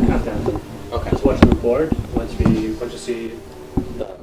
Half-time. Okay. Just watch the report once you see the like.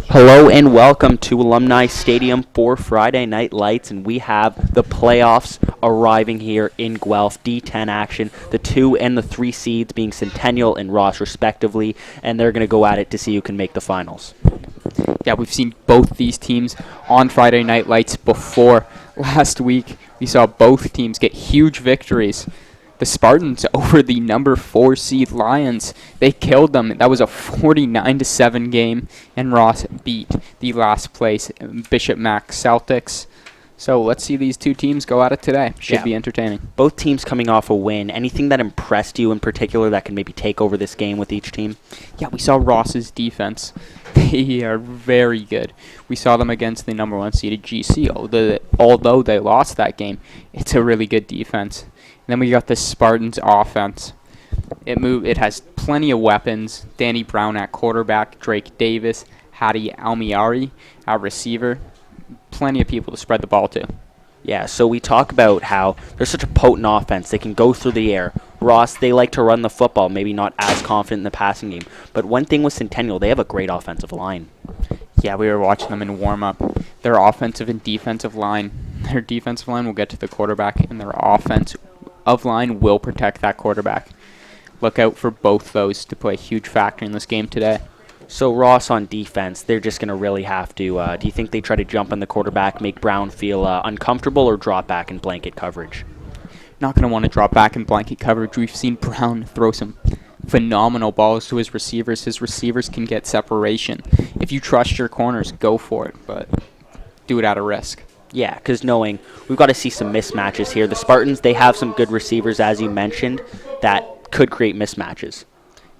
Hello and welcome to Alumni Stadium for Friday Night Lights, and we have the playoffs arriving here in Guelph. D10 action, the 2 and the 3 seeds being Centennial and Ross respectively, and they're going to go at it to see who can make the finals. Yeah, we've seen both these teams on Friday Night Lights before. Last week, we saw both teams get huge victories. The Spartans over the number 4 seed Lions. They killed them. That was a 49-7 game, and Ross beat the last place Bishop Mac Celtics. So let's see these two teams go at it today. Should be entertaining. Both teams coming off a win. Anything that impressed you in particular that can maybe take over this game with each team? Yeah, we saw Ross's defense. They are very good. We saw them against the number 1 seeded GC. Although they lost that game, it's a really good defense. And then we got the Spartans offense. It has plenty of weapons. Danny Brown at quarterback, Drake Davis, Hadi Almiari at receiver. Plenty of people to spread the ball to. Yeah, so we talk about how they're such a potent offense. They can go through the air. Ross, they like to run the football, maybe not as confident in the passing game. But one thing with Centennial, they have a great offensive line. Yeah, we were watching them in warm-up. Their offensive and defensive line. Their defensive line will get to the quarterback, and their offensive line will protect that quarterback. Look out for both those to play a huge factor in this game today. So Ross on defense, they're just going to really have to, do you think they try to jump on the quarterback, make Brown feel uncomfortable, or drop back in blanket coverage? Not going to want to drop back in blanket coverage. We've seen Brown throw some phenomenal balls to his receivers. His receivers can get separation. If you trust your corners, go for it, but do it at a risk. Yeah, because knowing we've got to see some mismatches here. The Spartans, they have some good receivers, as you mentioned, that could create mismatches.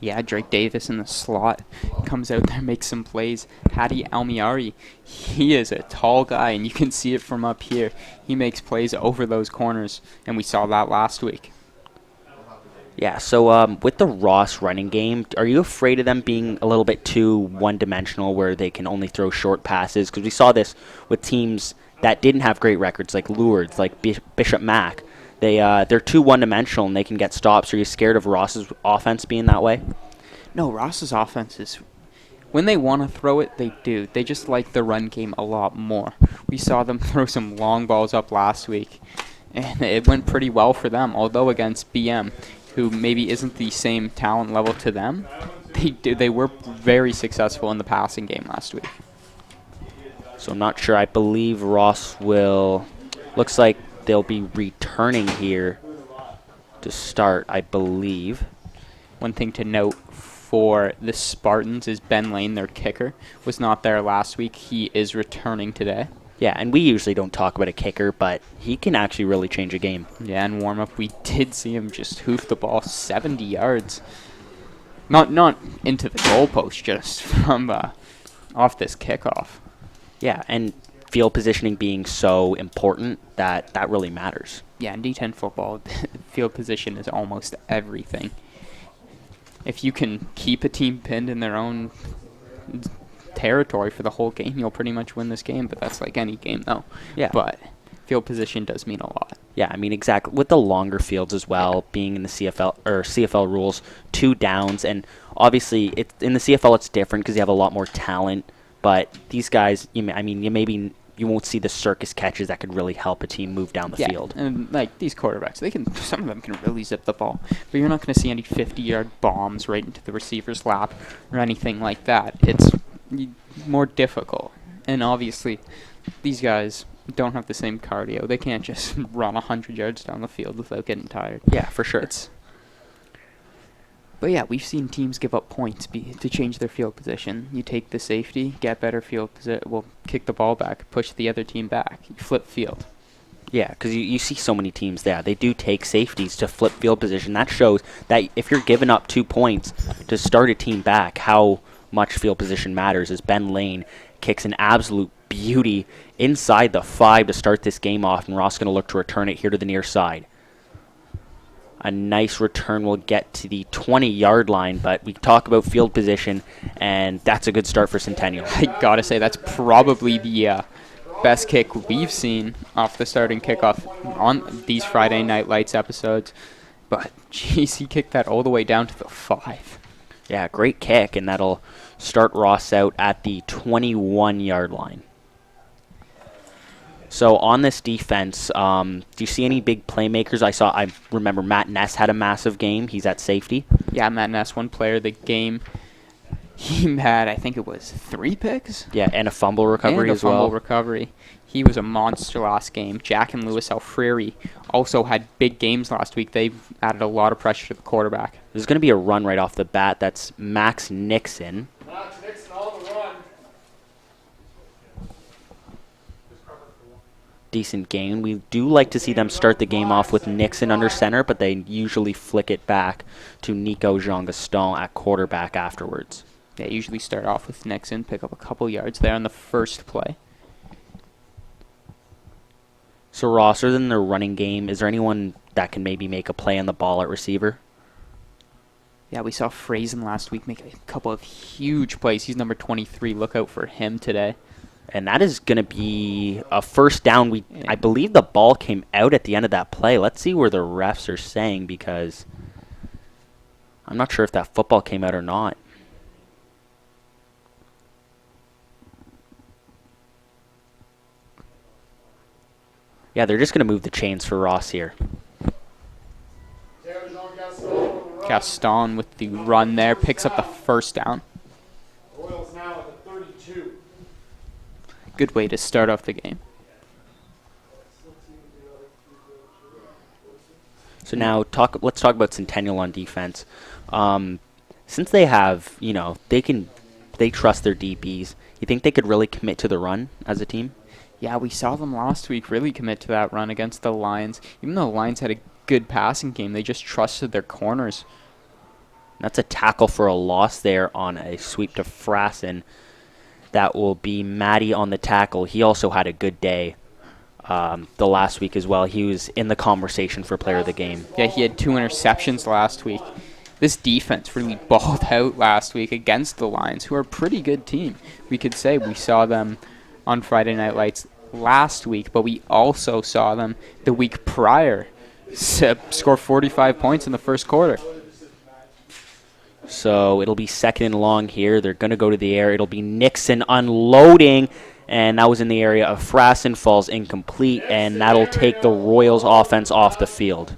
Yeah, Drake Davis in the slot comes out there, makes some plays. Hadi Almiari, he is a tall guy, and you can see it from up here. He makes plays over those corners, and we saw that last week. Yeah, so with the Ross running game, are you afraid of them being a little bit too one-dimensional where they can only throw short passes? Because we saw this with teams that didn't have great records, like Lourdes, like Bishop Mac. They're too one-dimensional and they can get stops. Are you scared of Ross's offense being that way? No, Ross's offense is, when they want to throw it, they do. They just like the run game a lot more. We saw them throw some long balls up last week, and it went pretty well for them. Although against BM, who maybe isn't the same talent level to them, they were very successful in the passing game last week. So I'm not sure. I believe Ross looks like they'll be returning here to start, I believe. One thing to note for the Spartans is Ben Lane, their kicker, was not there last week. He is returning today. Yeah, and we usually don't talk about a kicker, but he can actually really change a game. Yeah, in warm-up, we did see him just hoof the ball 70 yards. Not into the goalpost, just from off this kickoff. Yeah, and field positioning being so important, that really matters. Yeah, in D10 football, field position is almost everything. If you can keep a team pinned in their own territory for the whole game, you'll pretty much win this game. But that's like any game, though. Yeah. But field position does mean a lot. Yeah, I mean, exactly. With the longer fields as well, being in the CFL rules, 2 downs, and obviously in the CFL it's different because you have a lot more talent. But these guys, you won't see the circus catches that could really help a team move down the field. And like these quarterbacks, some of them can really zip the ball, but you're not going to see any 50-yard bombs right into the receiver's lap or anything like that. It's more difficult, and obviously these guys don't have the same cardio. They can't just run 100 yards down the field without getting tired. Yeah, for sure. But yeah, we've seen teams give up points to change their field position. You take the safety, get better field position, kick the ball back, push the other team back. You flip field. Yeah, because you see so many teams there. They do take safeties to flip field position. That shows that if you're giving up 2 points to start a team back, how much field position matters. As Ben Lane kicks an absolute beauty inside the 5 to start this game off, and Ross going to look to return it here to the near side. A nice return will get to the 20-yard line, but we talk about field position, and that's a good start for Centennial. I gotta say, that's probably the best kick we've seen off the starting kickoff on these Friday Night Lights episodes. But, jeez, he kicked that all the way down to the 5. Yeah, great kick, and that'll start Ross out at the 21-yard line. So on this defense, do you see any big playmakers? I remember Matt Ness had a massive game. He's at safety. Yeah, Matt Ness, one player of the game. He had, I think it was 3 picks. Yeah, and a fumble recovery as well. And a fumble recovery. He was a monster last game. Jack and Lewis Alfreri also had big games last week. They added a lot of pressure to the quarterback. There's going to be a run right off the bat. That's Max Nixon. Max Nixon on the run. Decent game. We do like to see them start the game off with Nixon under center, but they usually flick it back to Nico Jean-Gaston at quarterback afterwards. They usually start off with Nixon, pick up a couple yards there on the first play. So Ross, other than their running game, is there anyone that can maybe make a play on the ball at receiver? Yeah, we saw Frazen last week make a couple of huge plays. He's number 23. Look out for him today. And that is going to be a first down. I believe the ball came out at the end of that play. Let's see where the refs are saying, because I'm not sure if that football came out or not. Yeah, they're just going to move the chains for Ross here. Gaston with the run there, picks up the first down. Royals now at the 32. Good way to start off the game. So now let's talk about Centennial on defense. Since they have, they trust their DBs. You think they could really commit to the run as a team? Yeah, we saw them last week really commit to that run against the Lions. Even though the Lions had a good passing game, they just trusted their corners. That's a tackle for a loss there on a sweep to Frassen. That will be Matty on the tackle. He also had a good day the last week as well. He was in the conversation for player of the game. Yeah, he had 2 interceptions last week. This defense really balled out last week against the Lions, who are a pretty good team. We could say we saw them on Friday Night Lights last week, but we also saw them the week prior score 45 points in the first quarter. So it'll be second and long here. They're going to go to the air. It'll be Nixon unloading, and that was in the area of Frassen, falls incomplete, and that'll take the Royals offense off the field.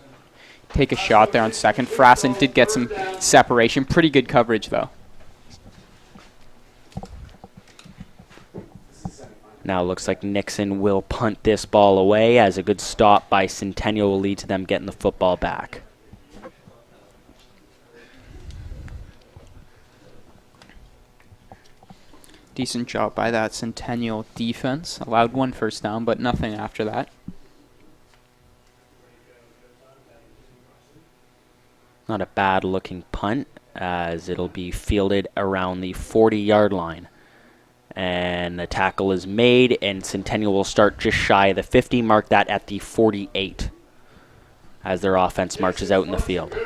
Take a shot there on second. Frassen did get some separation. Pretty good coverage, though. Now it looks like Nixon will punt this ball away, as a good stop by Centennial will lead to them getting the football back. Decent job by that Centennial defense. Allowed 1 first down, but nothing after that. Not a bad looking punt, as it'll be fielded around the 40-yard line. And the tackle is made, and Centennial will start just shy of the 50, mark that at the 48, as their offense marches out in the field.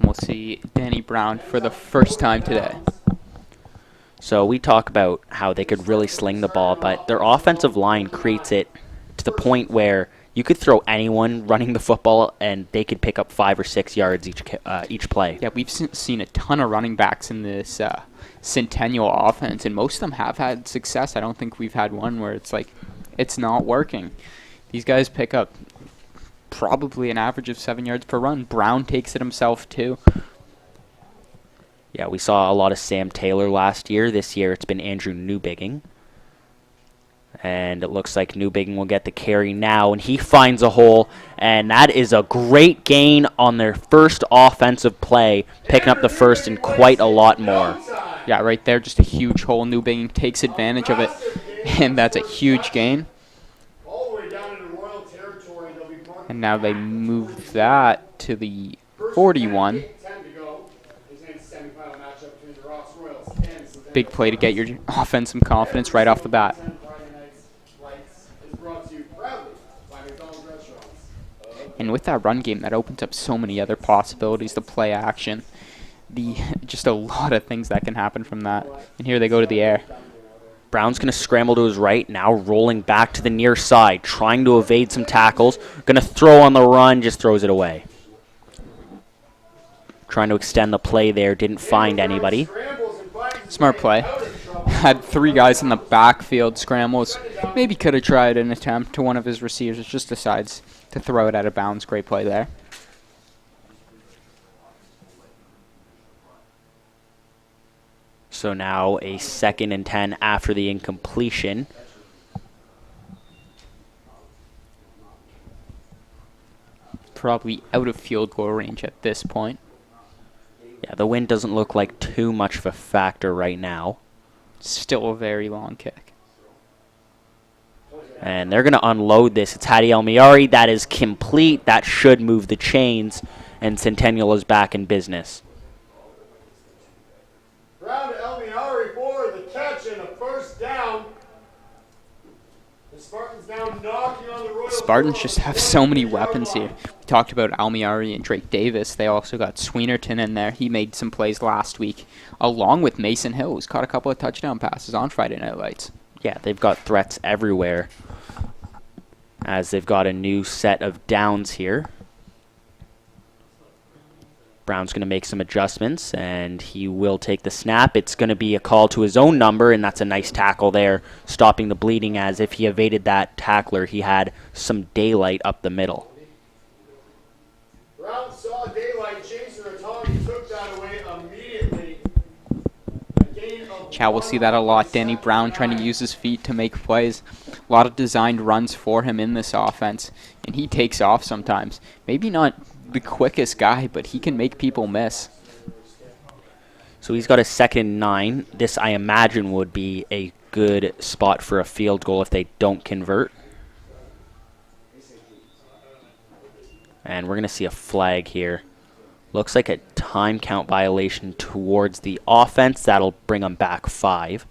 We'll see Danny Brown for the first time today. So we talk about how they could really sling the ball, but their offensive line creates it to the point where you could throw anyone running the football and they could pick up 5 or 6 yards each play. Yeah, we've seen a ton of running backs in this Centennial offense, and most of them have had success. I don't think we've had one where it's like it's not working. These guys pick up probably an average of 7 yards per run. Brown takes it himself too. Yeah, we saw a lot of Sam Taylor last year. This year it's been Andrew Newbigging. And it looks like Newbigging will get the carry now, and he finds a hole, and that is a great gain on their first offensive play, picking up the first and quite a lot more. Yeah, right there, just a huge hole. Newbigging takes advantage of it, and that's a huge gain. And now they move that to the 41. Big play to get your offense some confidence right off the bat. And with that run game, that opens up so many other possibilities. The play action, just a lot of things that can happen from that. And here they go to the air. Brown's going to scramble to his right, now rolling back to the near side, trying to evade some tackles. Going to throw on the run, just throws it away. Trying to extend the play there, didn't find anybody. Smart play. Had 3 guys in the backfield, scrambles. Maybe could have tried an attempt to one of his receivers, just decides to throw it out of bounds. Great play there. So now a 2nd and 10 after the incompletion. Probably out of field goal range at this point. Yeah, the wind doesn't look like too much of a factor right now. Still a very long kick. And they're going to unload this. It's Hadi Elmiari. That is complete. That should move the chains. And Centennial is back in business. Brown to Elmiari for the catch and a first down. The Spartans now knocking on the Royals. Spartans just have so many weapons here. We talked about Elmiari and Drake Davis. They also got Sweenerton in there. He made some plays last week, along with Mason Hill, who's caught a couple of touchdown passes on Friday Night Lights. Yeah, they've got threats everywhere, as they've got a new set of downs here. Brown's going to make some adjustments, and he will take the snap. It's going to be a call to his own number, and that's a nice tackle there, stopping the bleeding, as if he evaded that tackler, he had some daylight up the middle. Brown saw daylight, chaser a tongue, he took that away immediately. Yeah, we'll see that a lot. Danny Brown trying to use his feet to make plays. A lot of designed runs for him in this offense, and he takes off sometimes. Maybe not the quickest guy, but he can make people miss. So he's got a 2nd and 9. This, I imagine, would be a good spot for a field goal if they don't convert. And we're going to see a flag here. Looks like a time count violation towards the offense. That'll bring them back 5.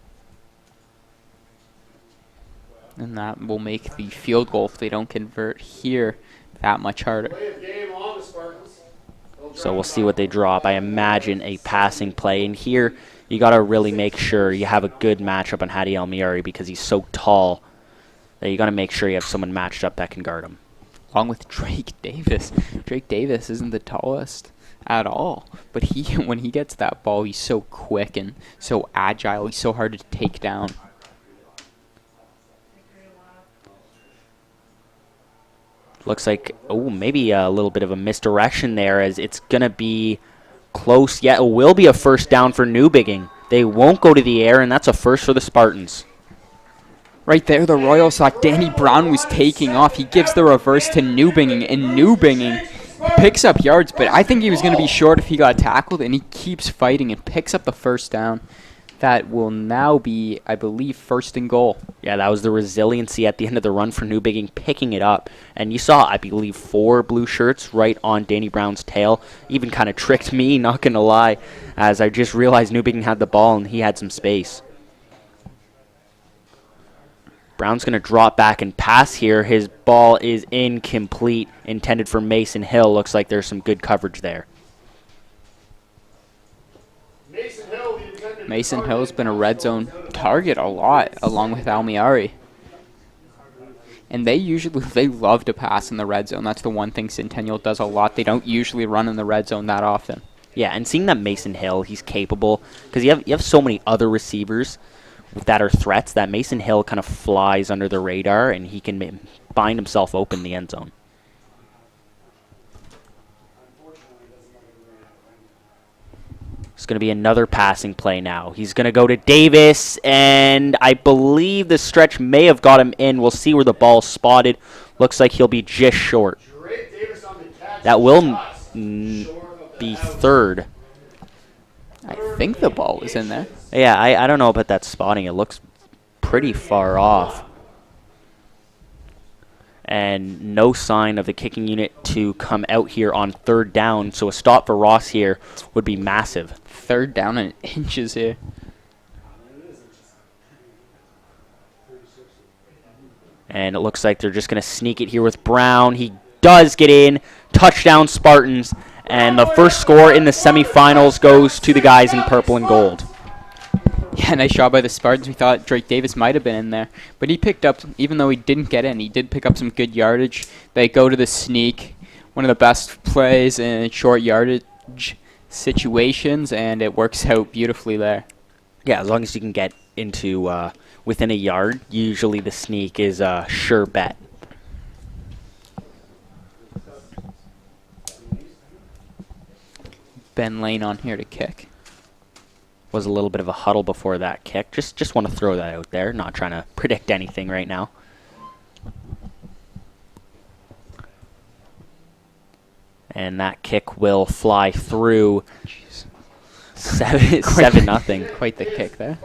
And that will make the field goal, if they don't convert here, that much harder. So we'll see what they drop. I imagine a passing play. And here, you got to really make sure you have a good matchup on Hadi Elmiari, because he's so tall that you got to make sure you have someone matched up that can guard him. Along with Drake Davis. Drake Davis isn't the tallest at all, but when he gets that ball, he's so quick and so agile. He's so hard to take down. Looks like, maybe a little bit of a misdirection there, as it's going to be close. Yeah, it will be a first down for Newbigging. They won't go to the air, and that's a first for the Spartans. Right there, the Royals thought Danny Brown was taking off. He gives the reverse to Newbigging, and Newbigging picks up yards, but I think he was going to be short if he got tackled, and he keeps fighting and picks up the first down. That will now be, I believe, 1st and goal. Yeah, that was the resiliency at the end of the run for Newbigging, picking it up. And you saw, I believe, 4 blue shirts right on Danny Brown's tail. Even kind of tricked me, not going to lie, as I just realized Newbigging had the ball and he had some space. Brown's going to drop back and pass here. His ball is incomplete, intended for Mason Hill. Looks like there's some good coverage there. Mason Hill, the intended Mason Hill's been a red zone target a lot, along with Almiari. And they love to pass in the red zone. That's the one thing Centennial does a lot. They don't usually run in the red zone that often. Yeah, and seeing that Mason Hill, he's capable, because you have so many other receivers that are threats that Mason Hill kind of flies under the radar, and he can find himself open in the end zone. It's going to be another passing play now. He's going to go to Davis, and I believe the stretch may have got him in. We'll see where the ball's spotted. Looks like he'll be just short. That will be third. I think the ball was in there. Yeah, I don't know about that spotting. It looks pretty far off. And no sign of the kicking unit to come out here on third down, so a stop for Ross here would be massive. Third down and inches here. And it looks like they're just going to sneak it here with Brown. He does get in. Touchdown Spartans. And the first score in the semifinals goes to the guys in purple and gold. Yeah, nice shot by the Spartans. We thought Drake Davis might have been in there. But he picked up, even though he didn't get in, he did pick up some good yardage. They go to the sneak. One of the best plays in short yardage situations, and it works out beautifully there. Yeah, as long as you can get into within a yard, usually the sneak is a sure bet. Ben Lane on here to kick. Was a little bit of a huddle before that kick. Just want to throw that out there. Not trying to predict anything right now. And that kick will fly through. Jeez. 7-0. Quite the kick there.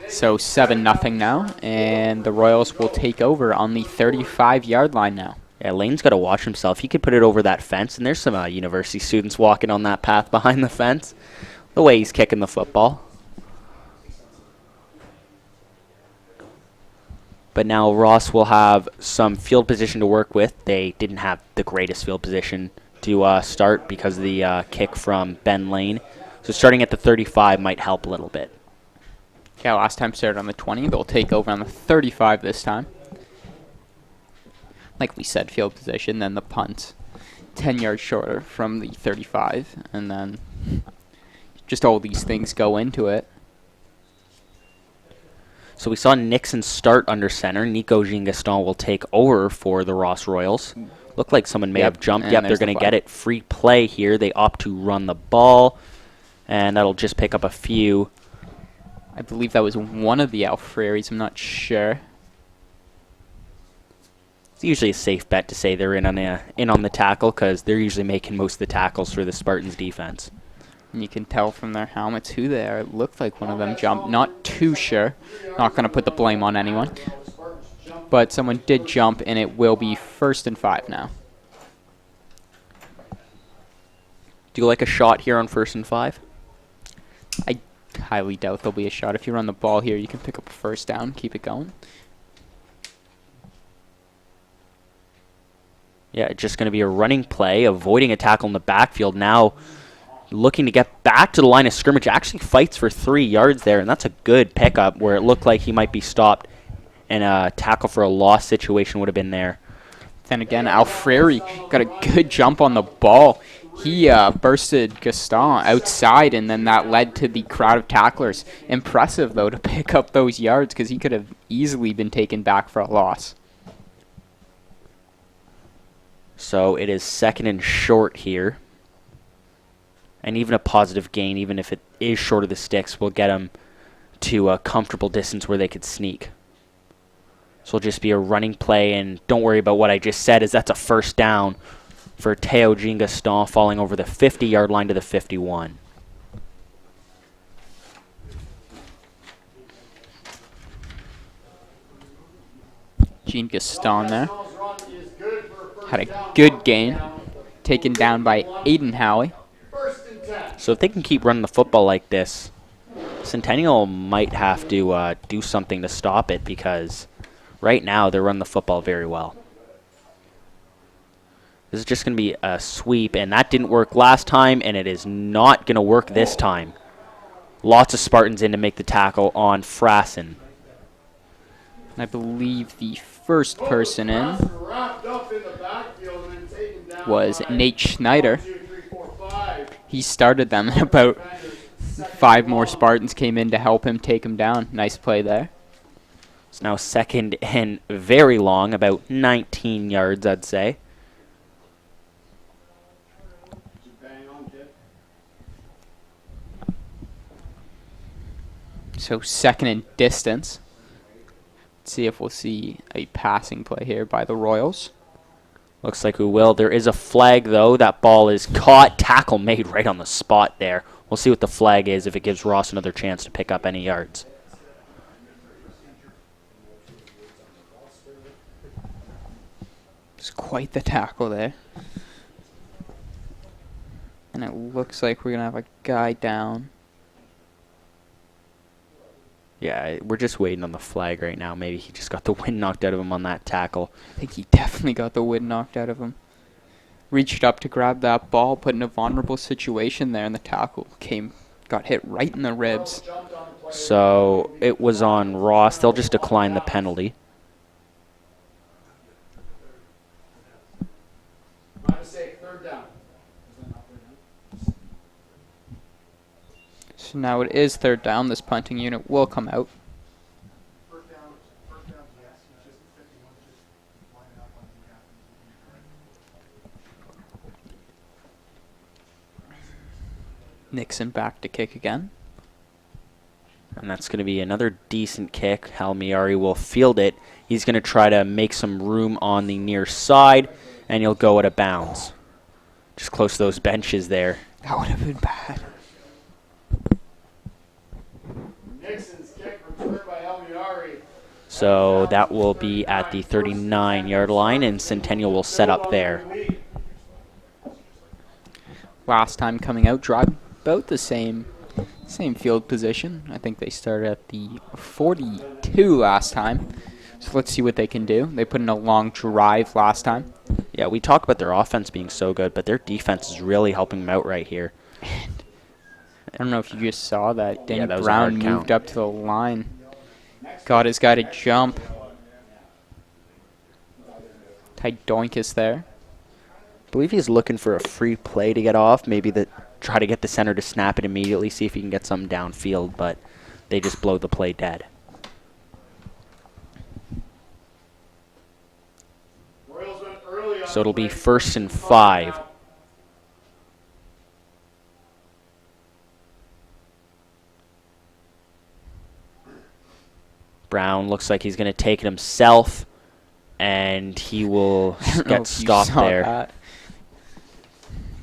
So 7-0 now, and the Royals will take over on the 35-yard line now. Yeah, Lane's got to watch himself. He could put it over that fence, and there's some university students walking on that path behind the fence. The way he's kicking the football. But now Ross will have some field position to work with. They didn't have the greatest field position to start because of the kick from Ben Lane. So starting at the 35 might help a little bit. Yeah, last time started on the 20. They'll take over on the 35 this time. Like we said, field position, then the punt. 10 yards shorter from the 35, and then just all these things go into it. So we saw Nixon start under center. Nico Jean-Gaston will take over for the Ross Royals. Looked like someone may have jumped. Yep, they're going to get it. Free play here. They opt to run the ball, and that'll just pick up a few. I believe that was one of the Alfreries. I'm not sure. It's usually a safe bet to say they're in on the tackle because they're usually making most of the tackles for the Spartans defense. And you can tell from their helmets who they are. It looked like one of them jumped. Not too sure. Not going to put the blame on anyone. But someone did jump, and it will be 1st and 5 now. Do you like a shot here on 1st and 5? I highly doubt there'll be a shot. If you run the ball here, you can pick up a first down, keep it going. Yeah, it's just going to be a running play, avoiding a tackle in the backfield. Now looking to get back to the line of scrimmage. Actually fights for 3 yards there, and that's a good pickup where it looked like he might be stopped, and a tackle for a loss situation would have been there. Then again, Alfreri got a good jump on the ball. He bursted Gaston outside, and then that led to the crowd of tacklers. Impressive, though, to pick up those yards because he could have easily been taken back for a loss. So it is 2nd and short here. And even a positive gain, even if it is short of the sticks, will get them to a comfortable distance where they could sneak. So it'll just be a running play, and don't worry about what I just said, as that's a first down for Teo Jean-Gaston, falling over the 50-yard line to the 51. Jean-Gaston there. Had a good gain. Taken down by Aiden Howie. So if they can keep running the football like this, Centennial might have to do something to stop it, because right now they're running the football very well. This is just going to be a sweep, and that didn't work last time, and it is not going to work this time. lots of Spartans in to make the tackle on Frassen. I believe the first person in Wrapped up in the backfield and then taken down was by Nate Schneider. 1, 2, 3, 4, 5. He started them, and about 5 more Spartans came in to help him take him down. Nice play there. It's now second and very long, about 19 yards, I'd say. So second and distance. Let's see if we'll see a passing play here by the Royals. Looks like we will. There is a flag, though. That ball is caught. Tackle made right on the spot there. We'll see what the flag is if it gives Ross another chance to pick up any yards. It's quite the tackle there. And it looks like we're going to have a guy down. Yeah, we're just waiting on the flag right now. Maybe he just got the wind knocked out of him on that tackle. I think he definitely got the wind knocked out of him. Reached up to grab that ball, put in a vulnerable situation there, and the tackle got hit right in the ribs. So it was on Ross. They'll just decline the penalty. My mistake, 3rd down. So now it is 3rd down. This punting unit will come out. First down, yes. It's just 51, just lining up on the Nixon back to kick again. And that's going to be another decent kick. Halmiari will field it. He's going to try to make some room on the near side, and he'll go out of bounds. Just close to those benches there. That would have been bad. Nixon's kick returned by Halmiari. So that will be at the 39-yard line, and Centennial will set up there. Last time coming out, drive about the same field position. I think they started at the 42 last time. So let's see what they can do. They put in a long drive last time. Yeah, we talk about their offense being so good, but their defense is really helping them out right here. I don't know if you just saw that. Danny that was a Brown hard count. moved up to the line. Got his guy to jump. Ty Doinkus there. I believe he's looking for a free play to get off. Maybe try to get the center to snap it immediately, see if he can get something downfield, but they just blow the play dead. So it'll be 1st and 5. Brown looks like he's going to take it himself, and he will get stopped there. That.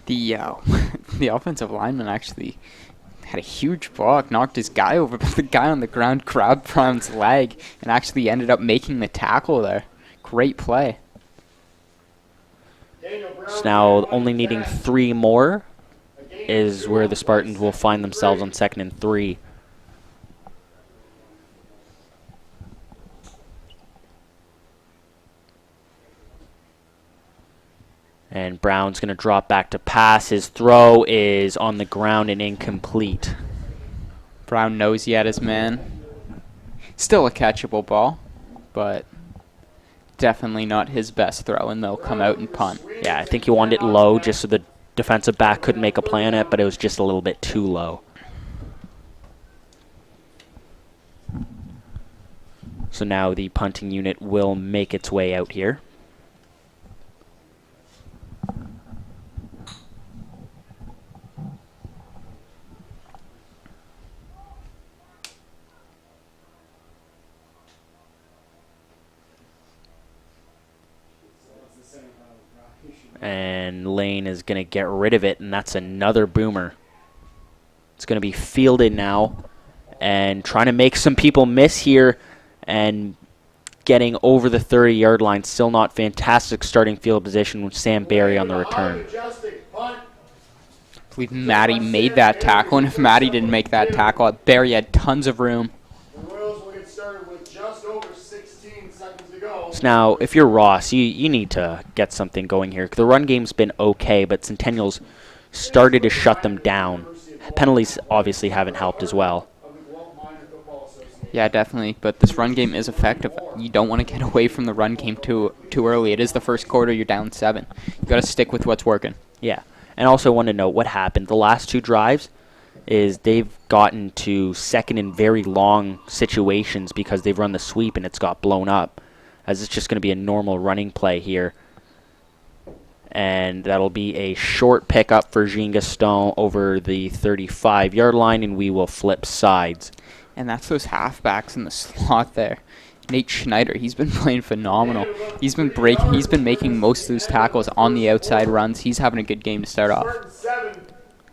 The offensive lineman actually had a huge block, knocked his guy over, but the guy on the ground grabbed Brown's leg and actually ended up making the tackle there. Great play. So now only needing 3 more is where the Spartans will find themselves on 2nd and 3. And Brown's going to drop back to pass. His throw is on the ground and incomplete. Brown knows he had his man. Still a catchable ball, but definitely not his best throw, and they'll come out and punt. Yeah, I think he wanted it low just so the defensive back couldn't make a play on it, but it was just a little bit too low. So now the punting unit will make its way out here. And Lane is going to get rid of it, and that's another boomer. It's going to be fielded now, and trying to make some people miss here, and getting over the 30-yard line. Still not fantastic starting field position with Sam Barry on the return. I believe Matty made that tackle, and if Matty didn't make that tackle, Barry had tons of room. The Royals will get started with just over 16 seconds to go. So now, if you're Ross, you need to get something going here. The run game's been okay, but Centennial's started to shut them down. penalties obviously haven't helped as well. of the Guelph Minor Football Association. Yeah, definitely. But this run game is effective. You don't want to get away from the run game too early. It is the first quarter. You're down 7. You got to stick with what's working. Yeah, and also want to note what happened. The last 2 drives is they've gotten to second and very long situations because they've run the sweep and it's got blown up. As it's just going to be a normal running play here. And that'll be a short pickup for Jean Gaston over the 35-yard line, and we will flip sides. And that's those halfbacks in the slot there. Nate Schneider, he's been playing phenomenal. He's been making most of those tackles on the outside runs. He's having a good game to start off. Spartans 7,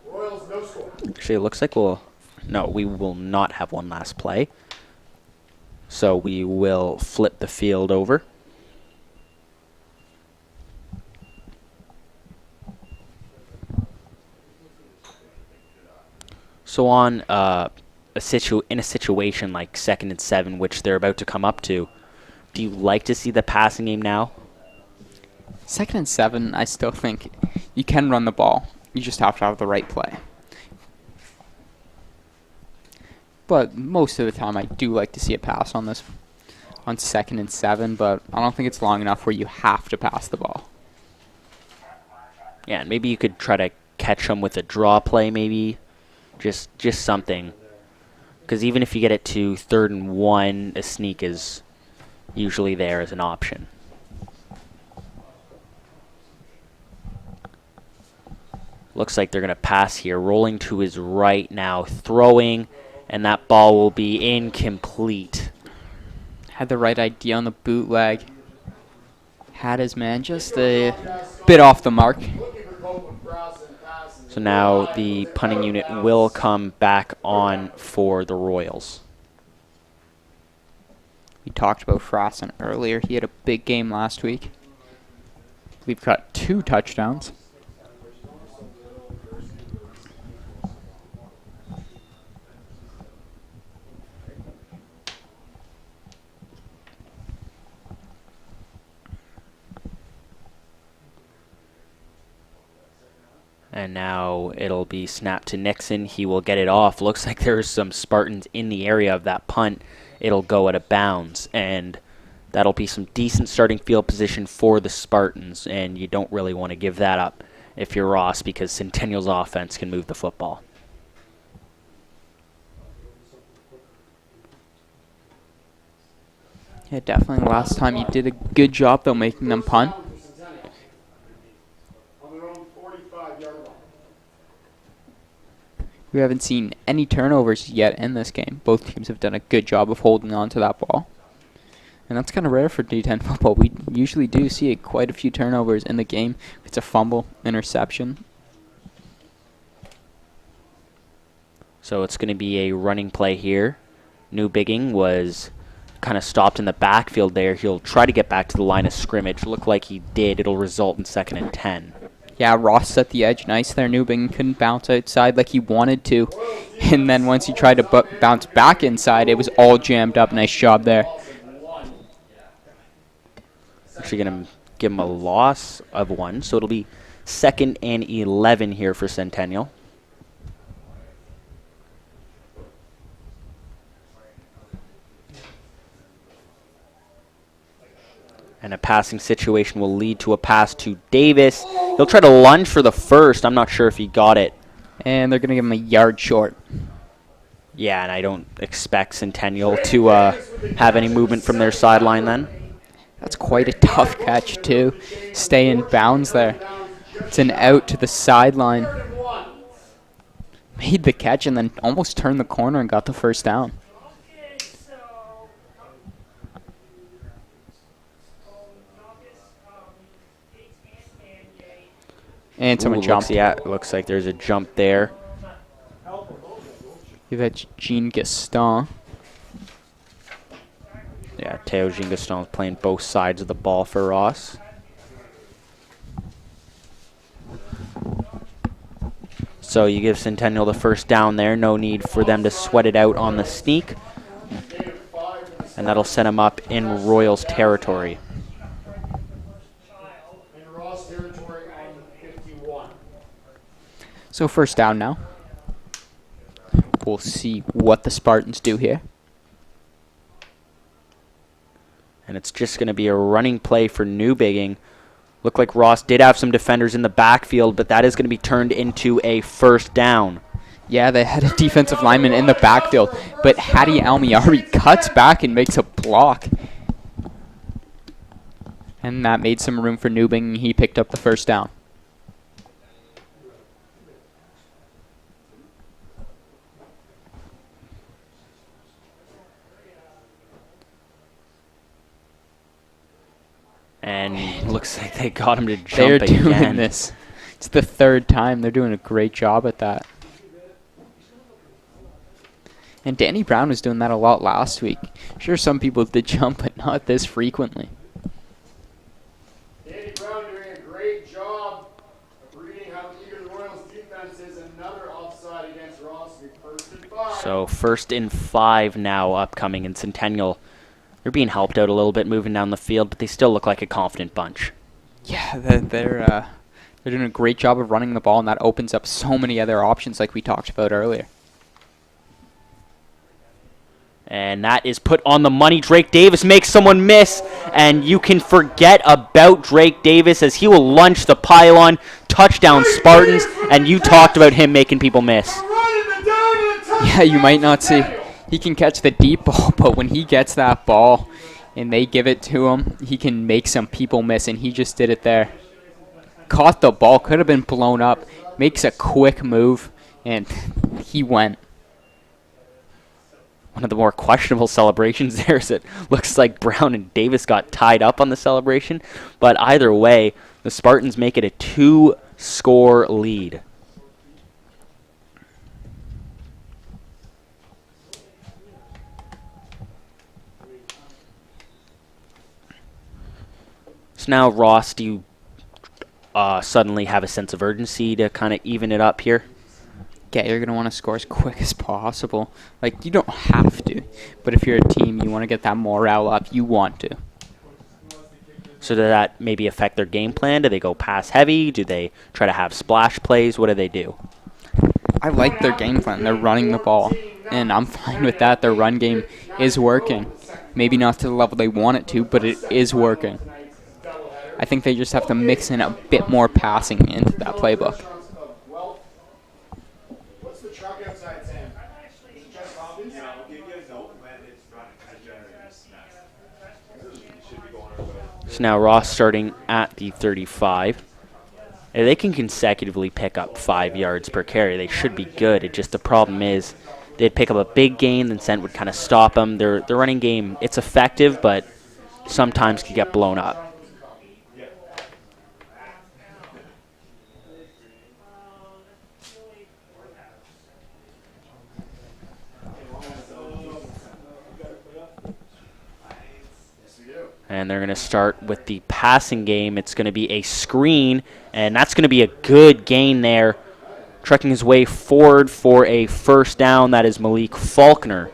Royals no score. Actually, it looks like we will not have one last play. So we will flip the field over. So on in a situation like 2nd and 7, which they're about to come up to, do you like to see the passing game now? 2nd and 7, I still think you can run the ball. You just have to have the right play. But most of the time, I do like to see a pass on 2nd and 7, but I don't think it's long enough where you have to pass the ball. Yeah, and maybe you could try to catch them with a draw play, maybe. Just something. Because even if you get it to 3rd and 1, a sneak is usually there as an option. Looks like they're going to pass here. Rolling to his right now. Throwing. And that ball will be incomplete. Had the right idea on the bootleg. Had his man just a bit off the mark. Looking for Copeland, Frost, and pass. So now the punting unit will come back on for the Royals. We talked about Frassen earlier. He had a big game last week. We've got 2 touchdowns. And now it'll be snapped to Nixon. He will get it off. Looks like there's some Spartans in the area of that punt. It'll go out of bounds. And that'll be some decent starting field position for the Spartans. And you don't really want to give that up if you're Ross, because Centennial's offense can move the football. Yeah, definitely. Last time you did a good job, though, making them punt. On their own 45-yard line. We haven't seen any turnovers yet in this game. Both teams have done a good job of holding on to that ball. And that's kind of rare for D10 football. We usually do see quite a few turnovers in the game. It's a fumble, interception. So it's going to be a running play here. Newbigging was kind of stopped in the backfield there. He'll try to get back to the line of scrimmage. Looked like he did. It'll result in 2nd and 10. Yeah, Ross set the edge nice there. Newbigging couldn't bounce outside like he wanted to. And then once he tried to bounce back inside, it was all jammed up. Nice job there. Actually going to give him a loss of 1. So it'll be 2nd and 11 here for Centennial. And a passing situation will lead to a pass to Davis. He'll try to lunge for the first. I'm not sure if he got it. And they're going to give him a yard short. Yeah, and I don't expect Centennial to have any movement from their sideline then. That's quite a tough catch, too. Stay in bounds there. It's an out to the sideline. Made the catch and then almost turned the corner and got the first down. And someone jumped. Yeah, it looks like there's a jump there. That's Jean Gaston. Yeah, Teo Jean Gaston is playing both sides of the ball for Ross. So you give Centennial the first down there. No need for them to sweat it out on the sneak. And that'll set him up in Royals territory. In Ross territory on 51. So first down now. We'll see what the Spartans do here. And it's just going to be a running play for Newbigging. Looked like Ross did have some defenders in the backfield, but that is going to be turned into a first down. Yeah, they had a defensive lineman in the backfield, but Hadi Almiari cuts back and makes a block. And that made some room for Newbigging. He picked up the first down. And looks like they got him to jump They're again. doing this. It's the third time. They're doing a great job at that. And Danny Brown was doing that a lot last week. Sure, some people did jump, but not this frequently. Danny Brown doing a great job of reading how eager the Royals defense is. Another offside against Ross. First and 5. So 1st and 5 now upcoming in Centennial. They're being helped out a little bit moving down the field, but they still look like a confident bunch. Yeah, they're doing a great job of running the ball, and that opens up so many other options like we talked about earlier. And that is put on the money. Drake Davis makes someone miss, and you can forget about Drake Davis as he will lunge the pylon. Touchdown Spartans, and you talked about him making people miss. Yeah, you might not see. He can catch the deep ball, but when he gets that ball and they give it to him, he can make some people miss, and he just did it there. Caught the ball, could have been blown up, makes a quick move, and he went. One of the more questionable celebrations there is it looks like Brown and Davis got tied up on the celebration, but either way, the Spartans make it a 2-score lead. So now, Ross, do you suddenly have a sense of urgency to kind of even it up here? Yeah, you're going to want to score as quick as possible. Like, you don't have to, but if you're a team, you want to get that morale up. You want to. So does that maybe affect their game plan? Do they go pass heavy? Do they try to have splash plays? What do they do? I like their game plan. They're running the ball, and I'm fine with that. Their run game is working. Maybe not to the level they want it to, but it is working. I think they just have to mix in a bit more passing into that playbook. What's the truck outside, Sam? Is it just Hopkins? So now Ross starting at the 35. If they can consecutively pick up 5 yards per carry, they should be good. It just the problem is they'd pick up a big gain, then Cent would kind of stop them. Their running game, it's effective, but sometimes can get blown up. And they're going to start with the passing game. It's going to be a screen, and that's going to be a good gain there. Trekking his way forward for a first down. That is Malik Faulkner.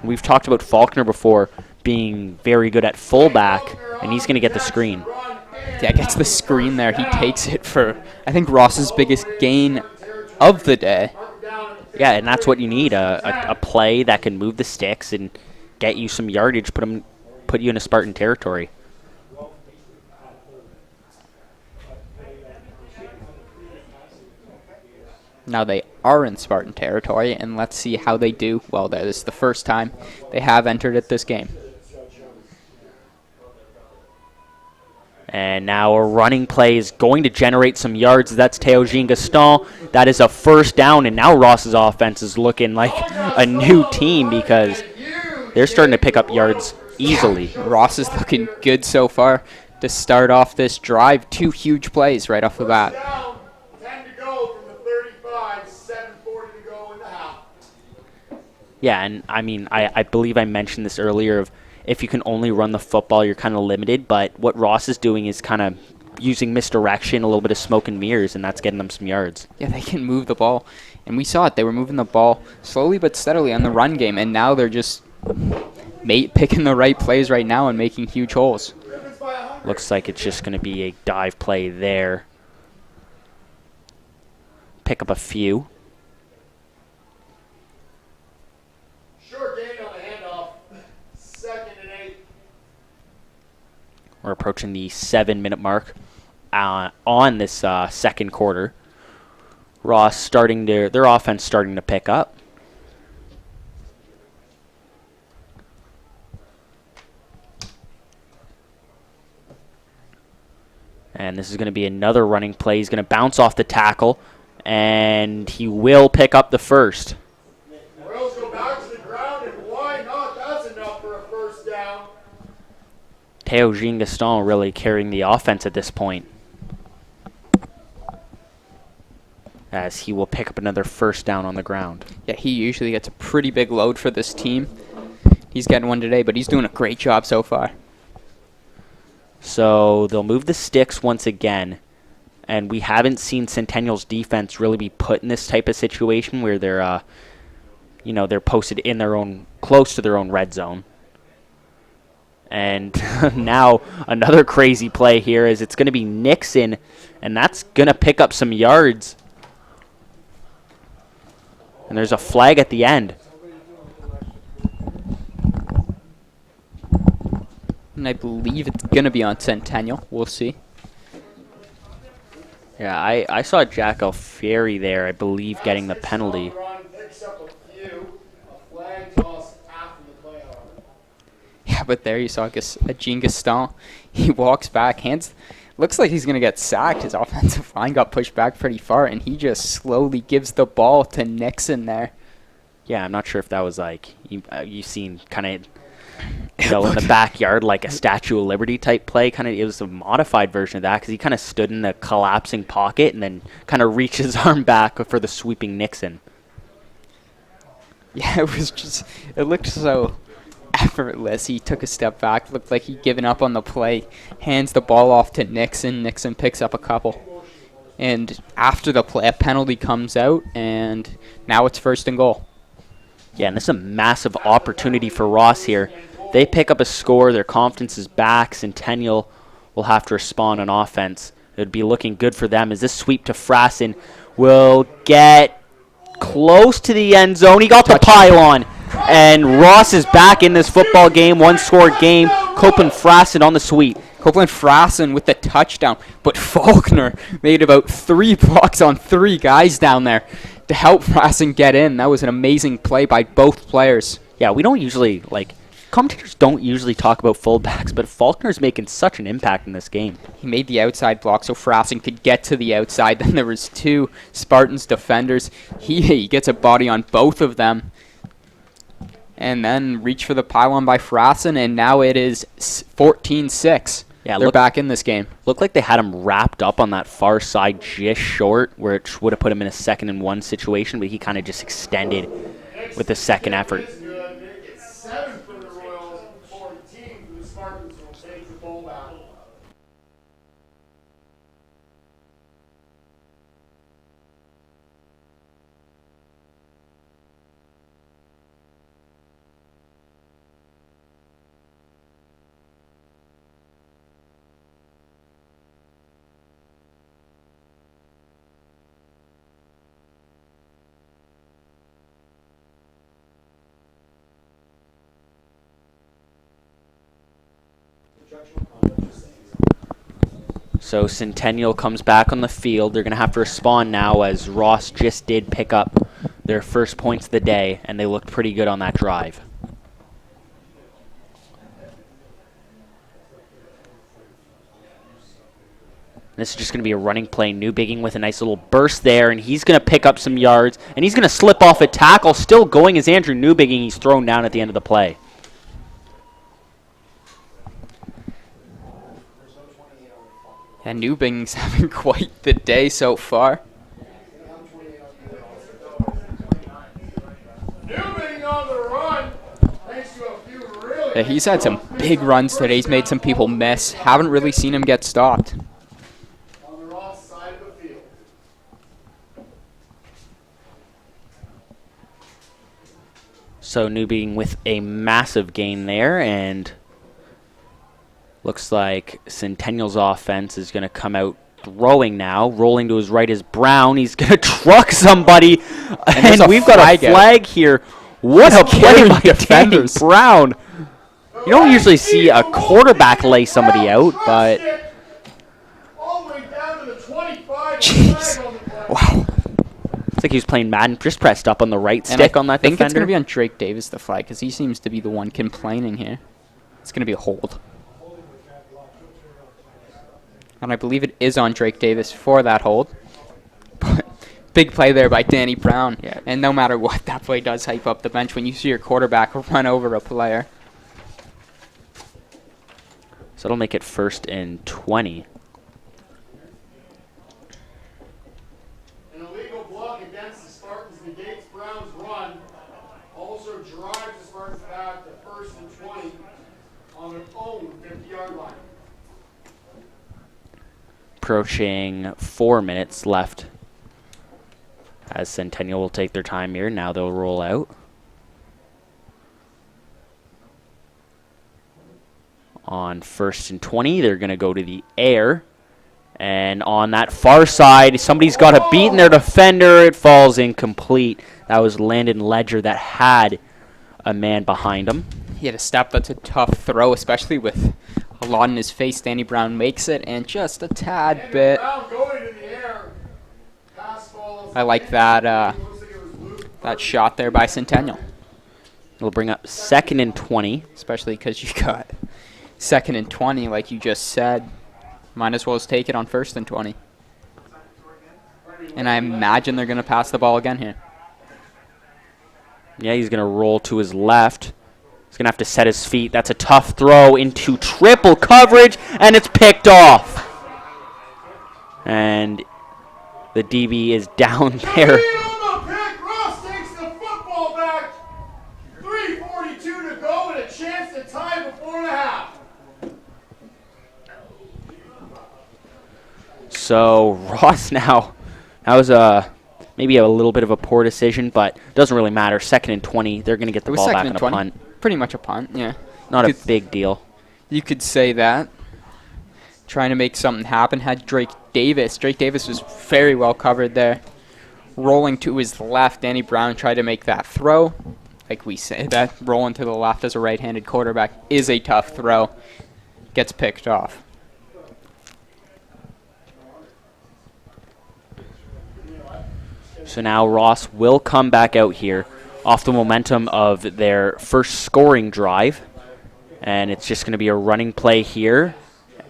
We've talked about Faulkner before being very good at fullback, and he's going to get the screen. Yeah, gets the screen there. He takes it for, I think, Ross's biggest gain of the day. Yeah, and that's what you need, a play that can move the sticks and get you some yardage, put you in a Spartan territory. Now they are in Spartan territory, and let's see how they do. Well, that is the first time they have entered at this game. And now a running play is going to generate some yards. That's Teogene Gaston. That is a first down, and now Ross's offense is looking like a new team because they're starting to pick up yards easily. Yeah, Ross is looking good so far to start off this drive. 2 huge plays right off the bat. 10 to go from the 35, 7:40 to go in the half. Yeah, and I mean, I believe I mentioned this earlier of if you can only run the football, you're kind of limited. But what Ross is doing is kind of using misdirection, a little bit of smoke and mirrors, and that's getting them some yards. Yeah, they can move the ball. And we saw it. They were moving the ball slowly but steadily on the run game, and now they're just picking the right plays right now and making huge holes. Looks like it's just going to be a dive play there. Pick up a few. We're approaching the 7-minute mark on this second quarter. Ross their offense starting to pick up. And this is going to be another running play. He's going to bounce off the tackle, and he will pick up the first. Royals go back to the ground, and why not? That's enough for a first down. Théo Jean-Gaston really carrying the offense at this point, as he will pick up another first down on the ground. Yeah, he usually gets a pretty big load for this team. He's getting one today, but he's doing a great job so far. So they'll move the sticks once again, and we haven't seen Centennial's defense really be put in this type of situation where they're, they're posted in their own, close to their own red zone. And now another crazy play here is it's going to be Nixon, and that's going to pick up some yards. And there's a flag at the end. And I believe it's going to be on Centennial. We'll see. Yeah, I saw Jack Alfieri there, I believe, getting the penalty. Yeah, but there you saw Jean Gaston. He walks back, looks like he's going to get sacked. His offensive line got pushed back pretty far, and he just slowly gives the ball to Nixon there. Yeah, I'm not sure if that was like, you seen kind of, in the backyard, like a Statue of Liberty type play. It was a modified version of that because he kind of stood in the collapsing pocket and then kind of reached his arm back for the sweeping Nixon. Yeah, it looked so effortless. He took a step back, looked like he'd given up on the play, hands the ball off to Nixon. Nixon picks up a couple. And after the play, a penalty comes out, and now it's 1st and goal. Yeah, and this is a massive opportunity for Ross here. They pick up a score. Their confidence is back. Centennial will have to respond on offense. It would be looking good for them as this sweep to Frassen will get close to the end zone. He got the pylon. And Ross is back in this football game, one-score game. Copeland Frassen on the sweep. Copeland Frassen with the touchdown, but Faulkner made about 3 blocks on 3 guys down there to help Frassen get in. That was an amazing play by both players. Yeah, we don't usually, commentators don't usually talk about fullbacks, but Faulkner's making such an impact in this game. He made the outside block so Frassen could get to the outside. Then there was 2 Spartans defenders. He gets a body on both of them. And then reach for the pylon by Frassen, and now it is 14-6. Yeah, they're back in this game. Looked like they had him wrapped up on that far side just short, which would have put him in a 2nd and 1 situation, but he kind of just extended with the second effort. It's 7 for the Royals, 14 for the Spartans will take the ball back. So Centennial comes back on the field. They're going to have to respond now as Ross just did pick up their first points of the day, and they looked pretty good on that drive. This is just going to be a running play. Newbigging with a nice little burst there, and he's going to pick up some yards, and he's going to slip off a tackle. Still going is Andrew Newbigging. He's thrown down at the end of the play. And Newbigging's having quite the day so far. Newbigging on the run. Thanks to a few really Yeah, he's had some big runs today. He's made some people miss. Haven't really seen him get stopped. on the Ross side of the field. So Newbigging with a massive gain there, and looks like Centennial's offense is going to come out throwing now. Rolling to his right is Brown. He's going to truck somebody. And we've got a flag here. What a play by Danny Brown. You don't usually see a quarterback lay somebody out, but All the way down to the 25. Jeez. Wow. it's like he was playing Madden. Just pressed up on the right And stick I on that think defender. it's going to be on Drake Davis, the flag, because he seems to be the one complaining here. It's going to be a hold. And I believe it is on Drake Davis for that hold. But big play there by Danny Brown. Yeah. And no matter what, that play does hype up the bench when you see your quarterback run over a player. So it'll make it 1st and 20. An illegal block against the Spartans negates Brown's run. Also drives the Spartans back to 1st and 20 on their own 50-yard line. Approaching 4 minutes left as Centennial will take their time here. Now they'll roll out. On 1st and 20, they're going to go to the air. And on that far side, somebody's got a beat in their defender. It falls incomplete. That was Landon Ledger that had a man behind him. He had a step. That's a tough throw, especially with a lot in his face. Danny Brown makes it, and just a tad bit. Brown going in the air. Pass falls. I like that that shot there by Centennial, It'll bring up 2nd and 20. especially because you got 2nd and 20, like you just said. Might as well just take it on 1st and 20. And I imagine they're going to pass the ball again here. Yeah, he's going to roll to his left. He's going to have to set his feet. That's a tough throw into triple coverage, and it's picked off. And the DB is down there. On the pick, Ross takes the football back. 3:42 to go and a chance to tie before the half. So Ross now, that was maybe a little bit of a poor decision, but doesn't really matter. 2nd and 20, they're going to get It the was ball 2nd back and on a 20. punt. Pretty much a punt, yeah. Not a You could- big deal. You could say that. Trying to make something happen. Had Drake Davis. Drake Davis was very well covered there. Rolling to his left, Danny Brown tried to make that throw. Like we say, that rolling to the left as a right-handed quarterback is a tough throw. Gets picked off. So now Ross will come back out here off the momentum of their first scoring drive. And it's just going to be a running play here.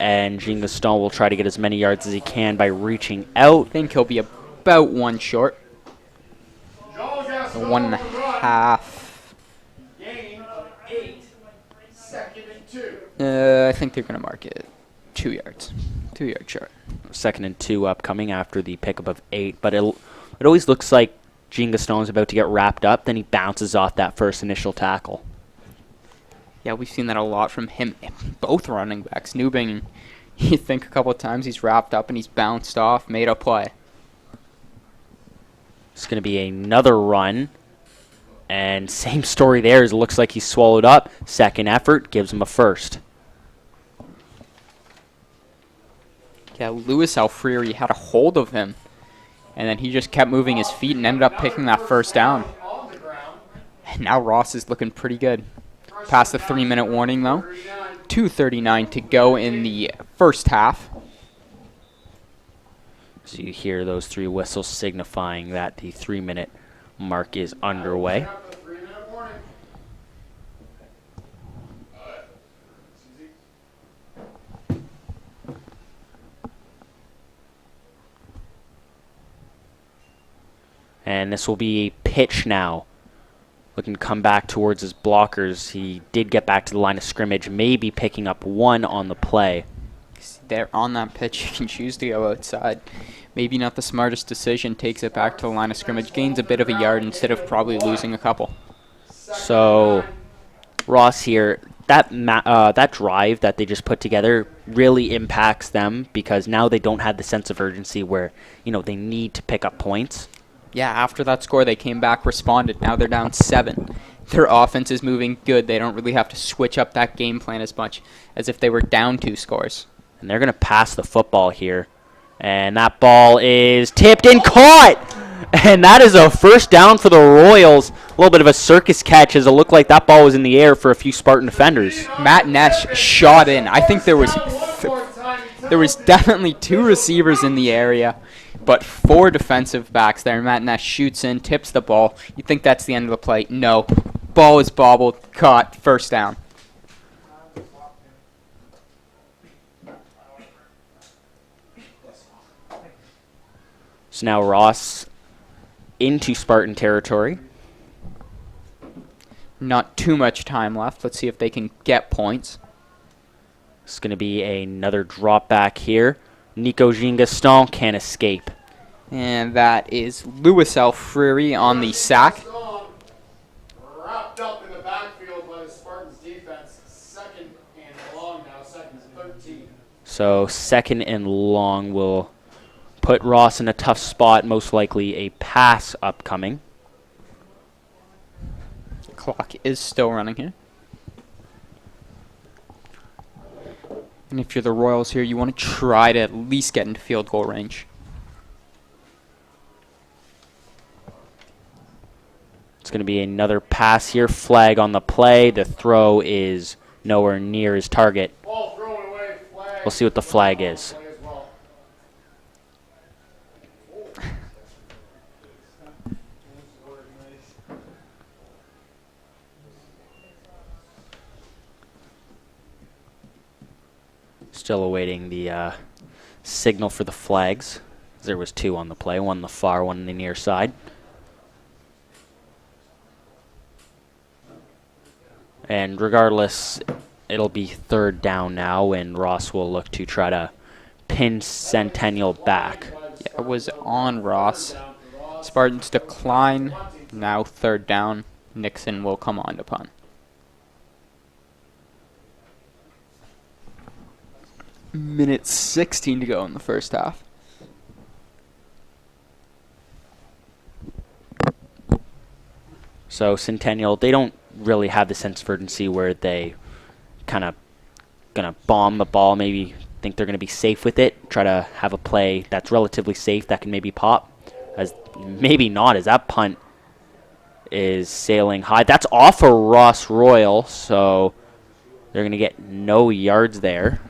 And Jean Gaston will try to get as many yards as he can by reaching out. I think he'll be about one short. Jean Gaston 1.5. Gain of 8. 2nd and 2. I think they're going to mark it 2 yards. 2 yard short. 2nd and 2 upcoming after the pickup of 8. But it always looks like Jean Gaston is about to get wrapped up. Then he bounces off that first initial tackle. Yeah, we've seen that a lot from him. Both running backs. Newbing, you think a couple of times he's wrapped up and he's bounced off, made a play. It's going to be another run. And same story there. It looks like he's swallowed up. Second effort gives him a first. Yeah, Louis Alfreary had a hold of him. And then he just kept moving his feet and ended up picking that first down. On the ground. And now Ross is looking pretty good. Past the 3-minute warning, though. 2:39 to go in the first half. So you hear those 3 whistles signifying that the 3-minute mark is underway. After the 3-minute warning. And this will be a pitch now. Looking to come back towards his blockers. He did get back to the line of scrimmage, maybe picking up 1 on the play. There on that pitch, you can choose to go outside. Maybe not the smartest decision. Takes it back to the line of scrimmage. Gains a bit of a yard instead of probably losing a couple. So Ross here, that drive that they just put together really impacts them because now they don't have the sense of urgency where, they need to pick up points. Yeah, after that score, they came back, responded. Now they're down 7. Their offense is moving good. They don't really have to switch up that game plan as much as if they were down 2 scores. And they're going to pass the football here. And that ball is tipped and caught And that is a first down for the Royals. A little bit of a circus catch as it looked like that ball was in the air for a few Spartan defenders. Matt Nesh shot in. I think there was definitely 2 receivers in the area, but 4 defensive backs there. Matt Nesh shoots in, tips the ball. You think that's the end of the play? No. Ball is bobbled, caught, first down. So now Ross into Spartan territory. Not too much time left. Let's see if they can get points. It's going to be another drop back here. Nico Jean-Gaston can't escape. And that is Louis Alfriri on the sack. Wrapped up in the backfield by the Spartans defense. Second and long now, second and 13. So second and long will put Ross in a tough spot, most likely a pass upcoming. Clock is still running here. And if you're the Royals here, you want to try to at least get into field goal range. It's going to be another pass here. Flag on the play. The throw is nowhere near his target. Ball thrown away, flag. We'll see what the flag is. Still awaiting the signal for the flags. There was 2 on the play, one on the far, one on the near side. And regardless, it'll be third down now, and Ross will look to try to pin Centennial back. Yeah, it was on Ross. Spartans decline. Now third down. Nixon will come on to punt. Minute 16 to go in the first half. So Centennial, they don't really have the sense of urgency where they kind of going to bomb the ball, maybe think they're going to be safe with it, try to have a play that's relatively safe that can maybe pop. As maybe not, as that punt is sailing high. That's off of Ross Royal, so they're going to get no yards there.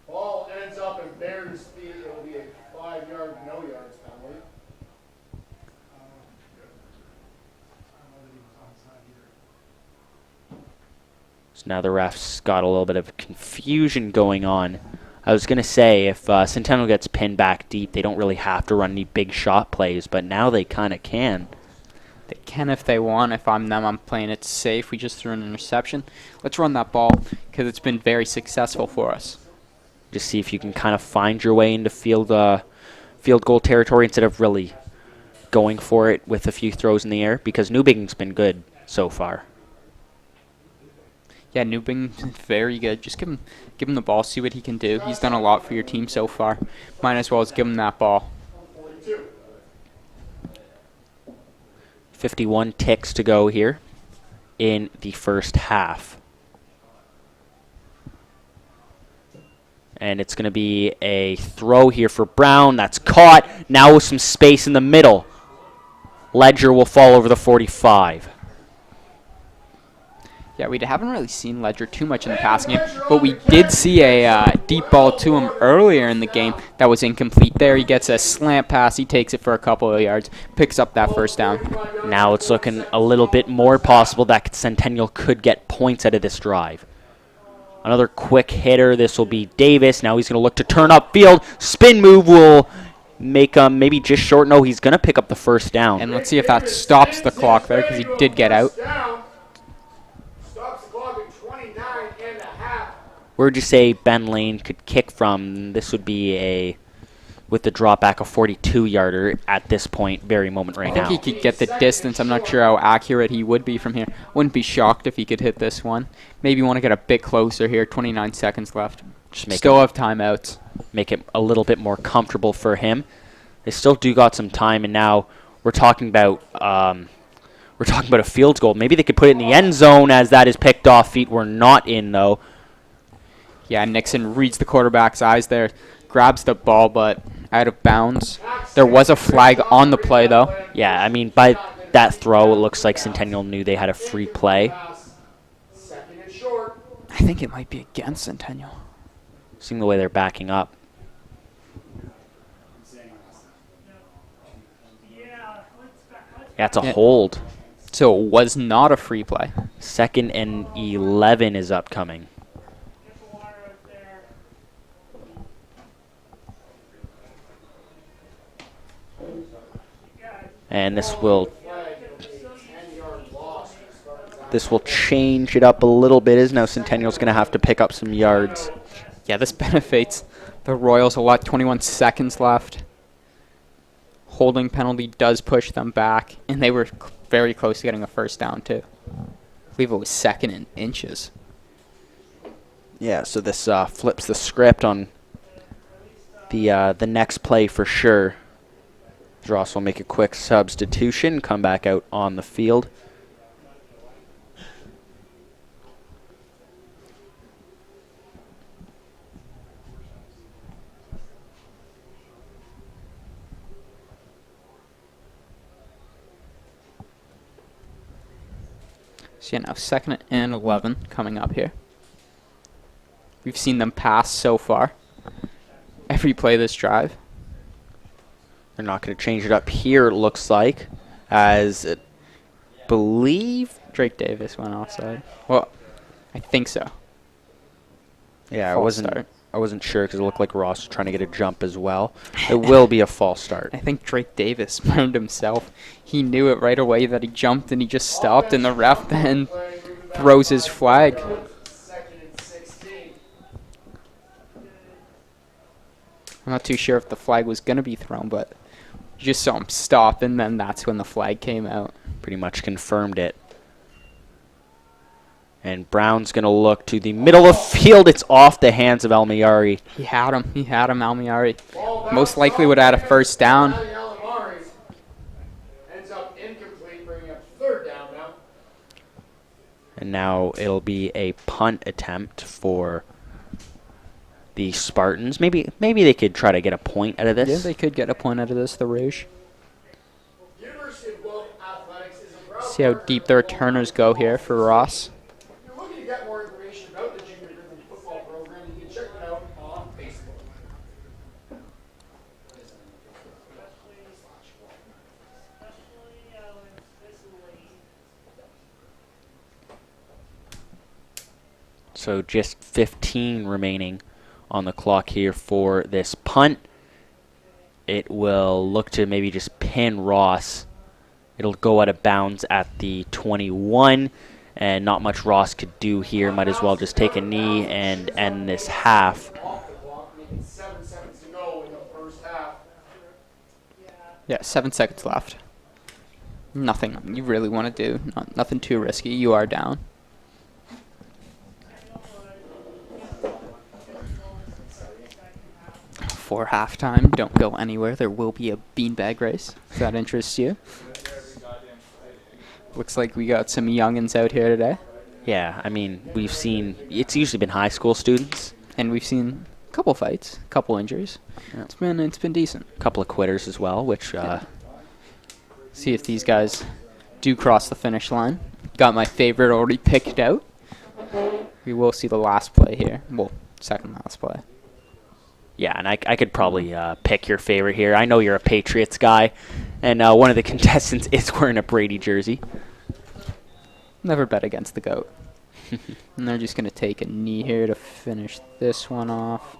Ball ends up in Bears' feet. It'll be a 5-yard, no yards penalty. So now the refs got a little bit of confusion going on. I was going to say, if Centennial gets pinned back deep, they don't really have to run any big shot plays, but now they kind of can. They can if they want. If I'm them, I'm playing it safe. We just threw an interception. Let's run that ball because it's been very successful for us. Just see if you can kind of find your way into field goal territory instead of really going for it with a few throws in the air, because Newbig's been good so far. Yeah, Newbing's very good. Just give him the ball, see what he can do. He's done a lot for your team so far. Might as well as give him that ball. 51 ticks to go here in the first half. And it's going to be a throw here for Brown. That's caught. Now with some space in the middle. Ledger will fall over the 45. Yeah, we haven't really seen Ledger too much in the passing game, but we did see a deep ball to him earlier in the game that was incomplete there. He gets a slant pass. He takes it for a couple of yards, picks up that first down. Now it's looking a little bit more possible that Centennial could get points out of this drive. Another quick hitter. This will be Davis. Now he's going to look to turn upfield. Spin move will make him maybe just short. No, he's going to pick up the first down. And let's see if that stops the clock there, because he did get out. Where'd you say Ben Lane could kick from? This would be with the drop back, a 42-yarder at this point, very moment right now. I think he could get the distance. I'm not sure how accurate he would be from here. Wouldn't be shocked if he could hit this one. Maybe want to get a bit closer here. 29 seconds left. Still have timeouts. Make it a little bit more comfortable for him. They still do got some time, and now we're talking about we're talking about a field goal. Maybe they could put it in the end zone as that is picked off. Feet were not in, though. Yeah, Nixon reads the quarterback's eyes there, grabs the ball, but out of bounds. There was a flag on the play, though. Yeah, I mean, by that throw, it looks like Centennial knew they had a free play. Second and short. I think it might be against Centennial. Seeing the way they're backing up. Yeah, it's a hold. So it was not a free play. 2nd and 11 is upcoming. And this will change it up a little bit, as now Centennial's going to have to pick up some yards. Yeah, this benefits the Royals a lot. 21 seconds left. Holding penalty does push them back, and they were very close to getting a first down, too. I believe it was 2nd in inches. Yeah, so this flips the script on the next play for sure. Ross will make a quick substitution, come back out on the field. So, yeah, now 2nd and 11 coming up here. We've seen them pass so far. Every play this drive. They're not going to change it up here, it looks like, as it believe. Drake Davis went offside. Well, I think so. Yeah, False start. I wasn't sure because it looked like Ross was trying to get a jump as well. It will be a false start. I think Drake Davis burned himself. He knew it right away that he jumped and he just stopped, and the ref then throws his flag. Second and 16. I'm not too sure if the flag was going to be thrown, but you just saw him stop, and then that's when the flag came out. Pretty much confirmed it. And Brown's going to look to the middle of the field. It's off the hands of Almiari. He had him, Almiari. Most likely would have had a first down. Ends up incomplete, bringing up 3rd down now. And now it'll be a punt attempt for the Spartans. Maybe they could try to get a point out of this. Yeah, they could get a point out of this, the Rouge. University of Guelph Athletics is a proud See how deep the returners go here for Ross. If you're looking to get more information about the junior rhythm football program, you can check it out on Facebook. So just 15 remaining on the clock here for this punt. It will look to maybe just pin Ross. It'll go out of bounds at the 21, and not much Ross could do here. Might as well just take a knee and end this half. Off the clock, making 7 seconds to go in the first half. Yeah, 7 seconds left. Nothing you really want to do. Nothing too risky. You are down. For halftime, don't go anywhere. There will be a beanbag race, if that interests you. Looks like we got some youngins out here today. Yeah, I mean, we've seen, it's usually been high school students. And we've seen a couple fights, a couple injuries. Yeah. It's been decent. A couple of quitters as well, which... See if these guys do cross the finish line. Got my favorite already picked out. We will see the last play here. Well, second last play. Yeah, and I could probably pick your favorite here. I know you're a Patriots guy, and one of the contestants is wearing a Brady jersey. Never bet against the GOAT. And they're just going to take a knee here to finish this one off.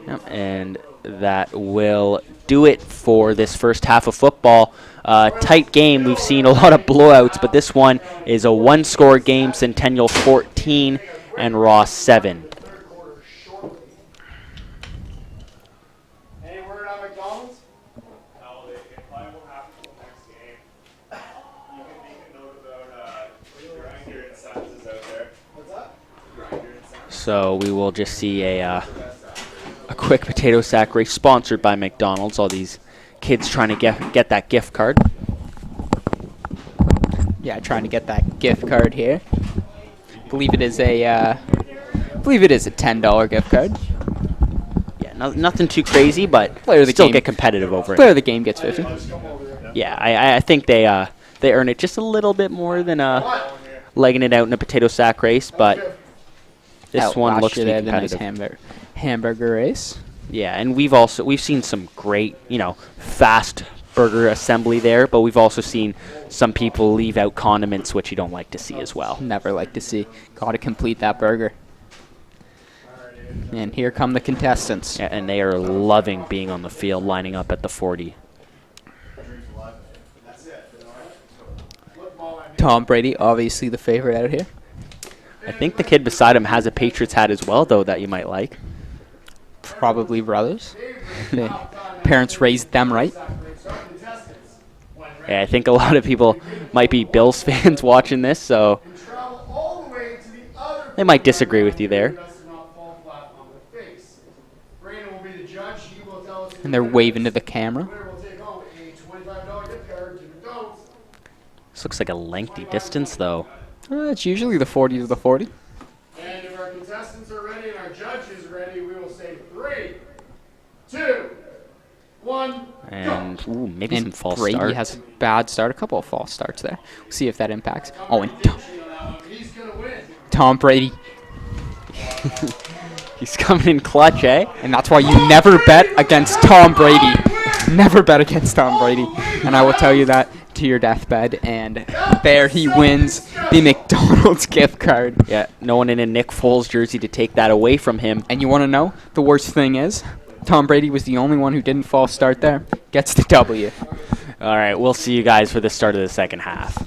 Yep, and that will do it for this first half of football. Tight game. We've seen a lot of blowouts, but this one is a one-score game. Centennial 14 and Ross 7. Any word on McDonald's? No, it probably won't happen until next game. You can make a note about Grinder and Sons is out there. What's that? Grinder and Sons. So we will just see a quick potato sack race sponsored by McDonald's. All these kids trying to get that gift card. Yeah, trying to get that gift card here. Believe it is a $10 gift card. Yeah, nothing too crazy, but Player of the still game. get competitive over Player it. of the game gets 50. Yeah, I think they earn it just a little bit more than legging it out in a potato sack race, but this one Last looks to year be they had the nice competitive. hamburger race. Yeah, and we've seen some great, fast burger assembly there, but we've also seen some people leave out condiments, which you don't like to see as well. Never like to see. Got to complete that burger. And here come the contestants. Yeah, and they are loving being on the field, lining up at the 40. Tom Brady, obviously the favorite out here. I think the kid beside him has a Patriots hat as well, though, that you might like. Probably brothers. The parents raised them right. Yeah, I think a lot of people might be Bills fans watching this, so they might disagree with you there. And they're waving to the camera. This looks like a lengthy distance, though. It's usually the 40 to the 40. And if our contestants are ready and our judge is ready, we will say 3, 2, 1, And ooh, maybe And some false Brady start. has a bad start, a couple of false starts there. We'll see if that impacts. Oh, and he's going to win. Tom Brady. He's coming in clutch, eh? And that's why you never bet against Tom Brady. Never bet against Tom Brady. And I will tell you that to your deathbed. And there he wins the McDonald's gift card. Yeah, no one in a Nick Foles jersey to take that away from him. And you want to know? The worst thing is, Tom Brady was the only one who didn't false start there. Gets the W. All right, we'll see you guys for the start of the second half.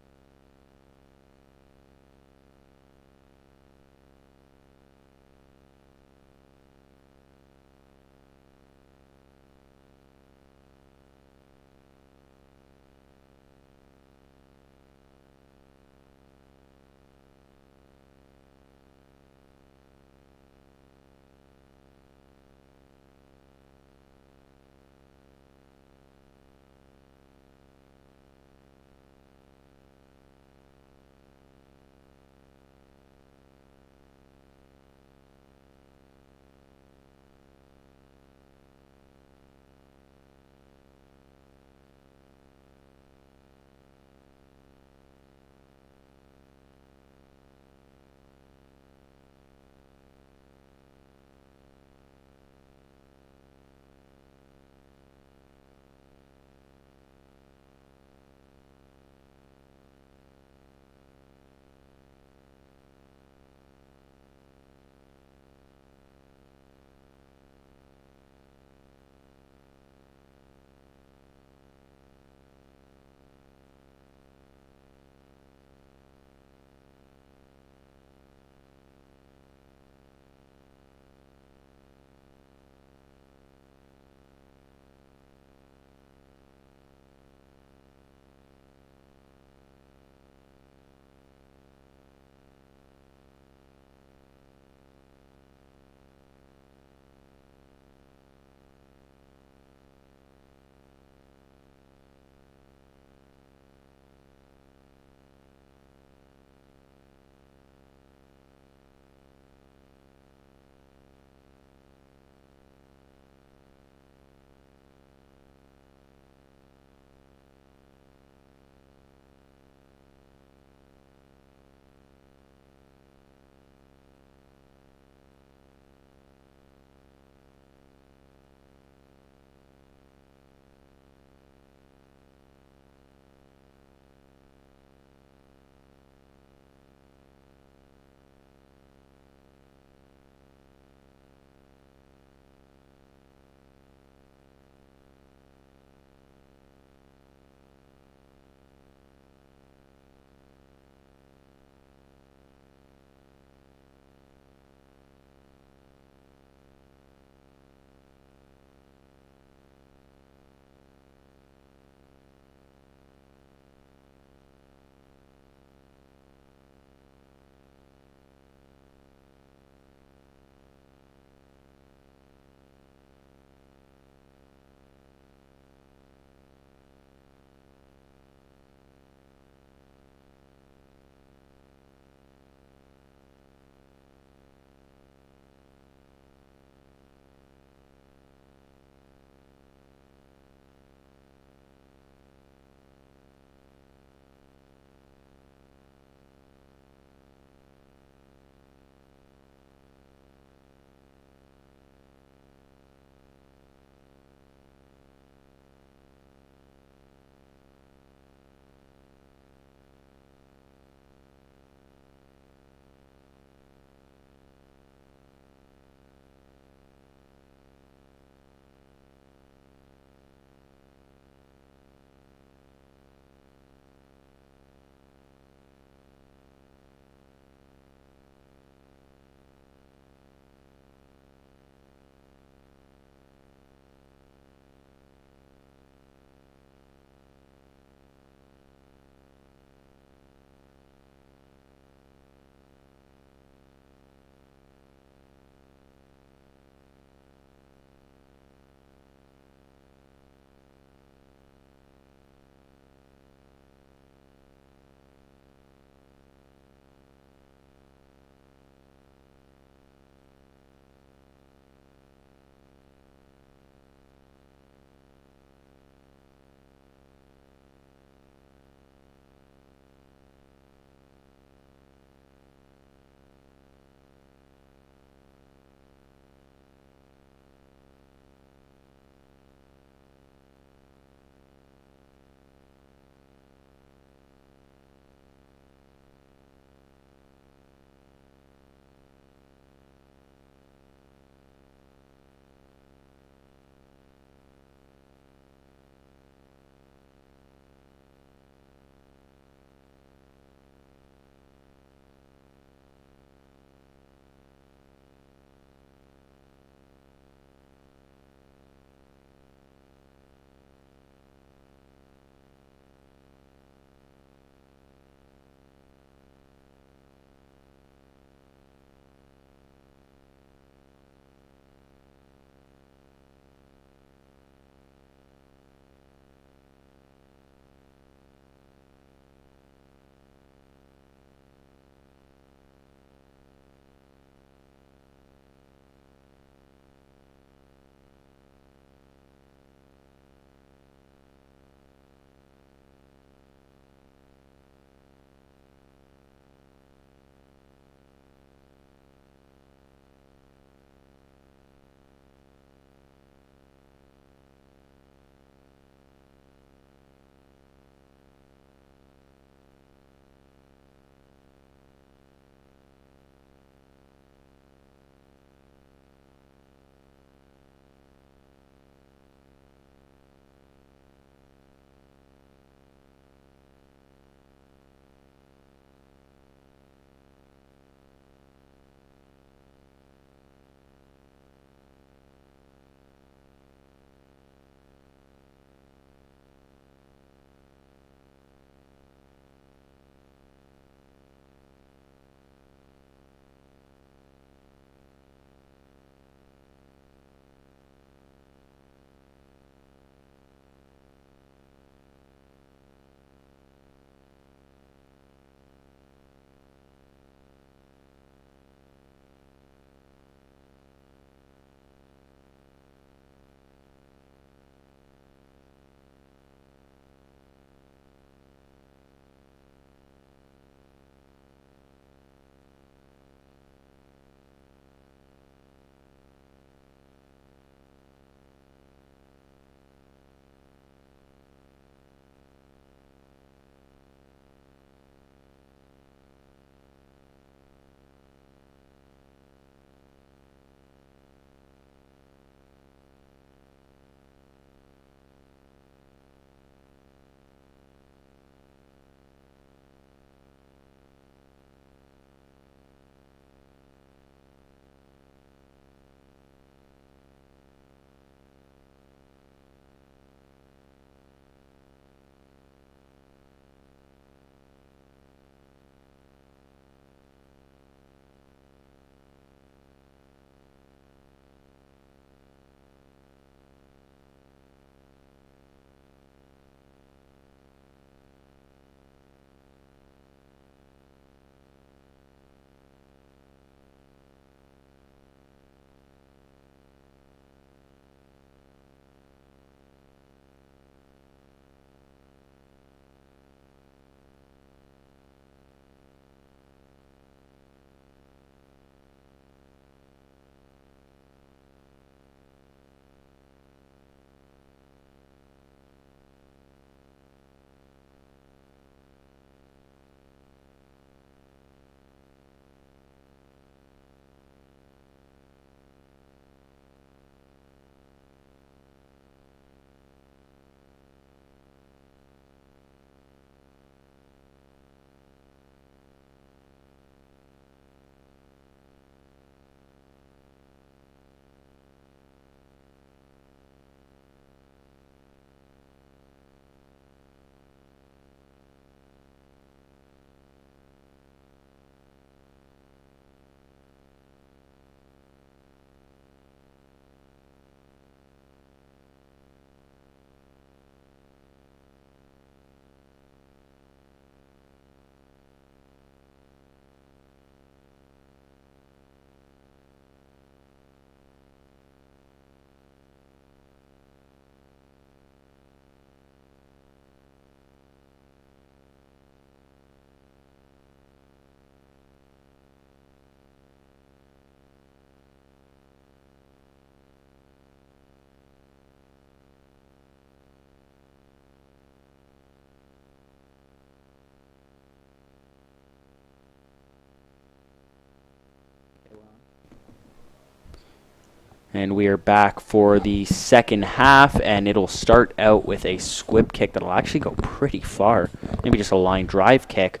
And we are back for the second half, and it'll start out with a squib kick that'll actually go pretty far. Maybe just a line drive kick.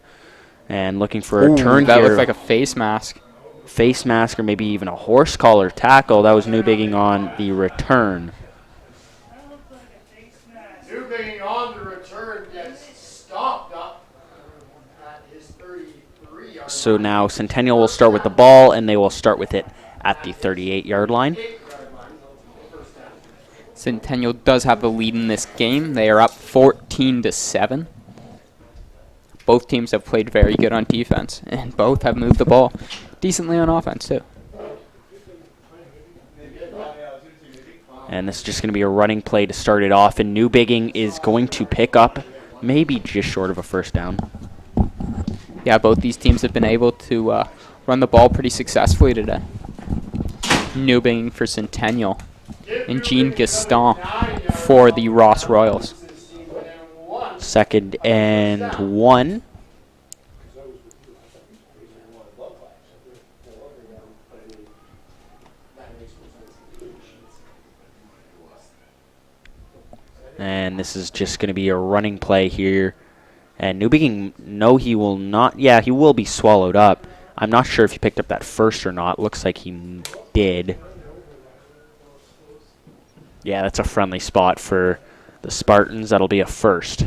And looking for a turn that here. looked like a face mask. Face mask or maybe even a horse collar tackle. That was Newbigging on the return. Newbigging on the return gets stopped up at his 33-yard So now Centennial will start with the ball, and they will start with it at the 38-yard line. Centennial does have the lead in this game. They are up 14-7. Both teams have played very good on defense, and both have moved the ball decently on offense, too. And this is just going to be a running play to start it off, and Newbigging is going to pick up maybe just short of a first down. Yeah, both these teams have been able to run the ball pretty successfully today. Newbigging for Centennial, and Jean Gaston for the Ross Royals. 2nd and 1. And this is just going to be a running play here. And Newbigging, no, he will not. Yeah, he will be swallowed up. I'm not sure if he picked up that first or not. Looks like he did. Yeah, that's a friendly spot for the Spartans. That'll be a first.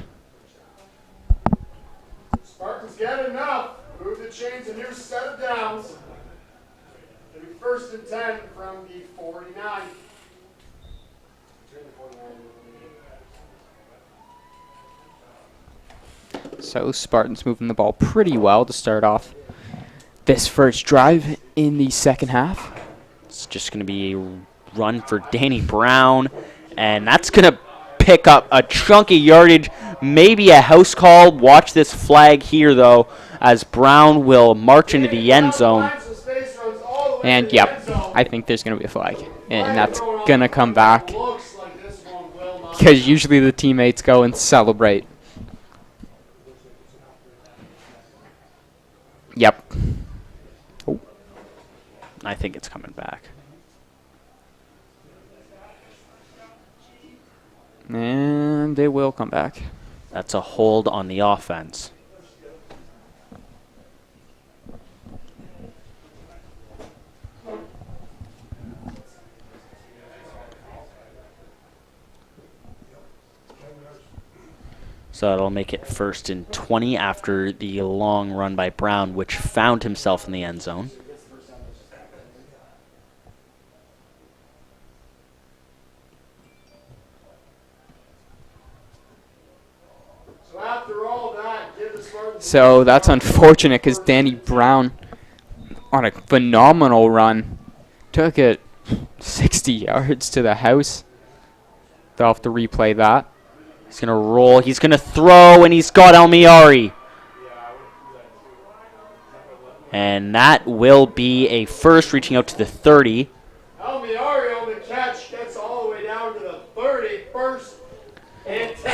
Spartans get enough. Move the chains, a new set of downs. It'll be 1st and 10 from the 49. So Spartans moving the ball pretty well to start off this first drive in the second half. It's just going to be a run for Danny Brown, and that's going to pick up a chunky yardage, maybe a house call. Watch this flag here, though, as Brown will march into the end zone. And, yep, I think there's going to be a flag, and that's going to come back because usually the teammates go and celebrate. Yep. Oh. I think it's coming back. And they will come back. That's a hold on the offense. So that'll make it 1st and 20 after the long run by Brown, which found himself in the end zone. So that's unfortunate because Danny Brown, on a phenomenal run, took it 60 yards to the house. They'll have to replay that. He's going to roll. He's going to throw, and he's got Almiari. And that will be a first, reaching out to the 30. Almiari on the catch gets all the way down to the 31st.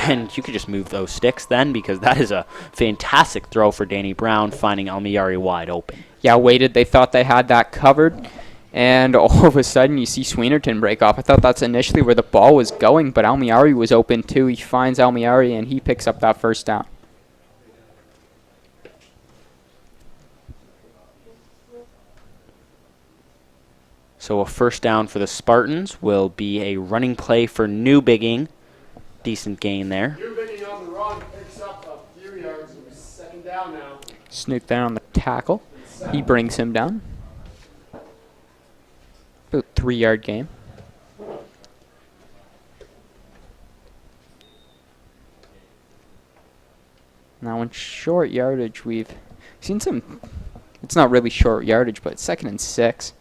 And you could just move those sticks then, because that is a fantastic throw for Danny Brown, finding Almiari wide open. Yeah, waited. They thought they had that covered. And all of a sudden, you see Sweenerton break off. I thought that's initially where the ball was going, but Almiari was open too. He finds Almiari, and he picks up that first down. So a first down for the Spartans will be a running play for Newbigging. Decent gain there. Newbigging on the run picks up a few yards. It'll be 2nd down now. Snoop there on the tackle. He brings him down. About 3-yard gain. Now in short yardage, we've seen some, it's not really short yardage, but 2nd and 6.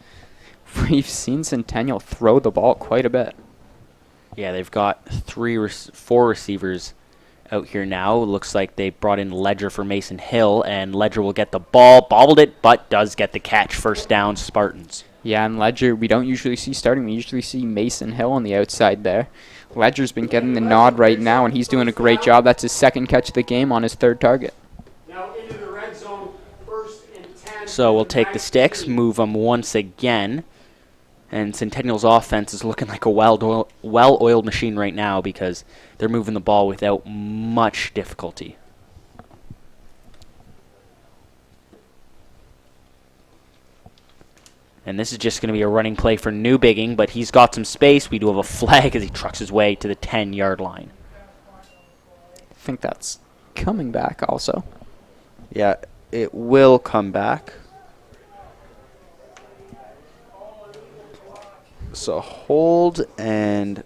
We've seen Centennial throw the ball quite a bit. Yeah, they've got 4 receivers out here now. Looks like they brought in Ledger for Mason Hill, and Ledger will get the ball, bobbled it, but does get the catch. First down, Spartans. Yeah, and Ledger, we don't usually see starting. We usually see Mason Hill on the outside there. Ledger's been getting the nod right now, and he's doing a great job. That's his 2nd catch of the game on his 3rd target. Now into the red zone, 1st and 10. So we'll take the sticks, move them once again. And Centennial's offense is looking like a well-oiled machine right now because they're moving the ball without much difficulty. And this is just going to be a running play for Newbigging, but he's got some space. We do have a flag as he trucks his way to the 10-yard line. I think that's coming back also. Yeah, it will come back. So hold, and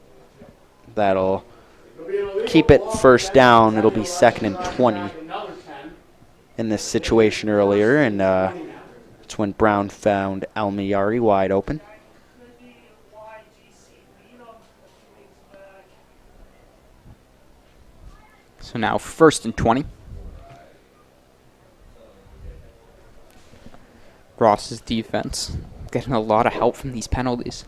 that'll keep it first down. It'll be 2nd and 20 in this situation earlier, and it's when Brown found Almayari wide open. So now 1st and 20. Ross's defense getting a lot of help from these penalties.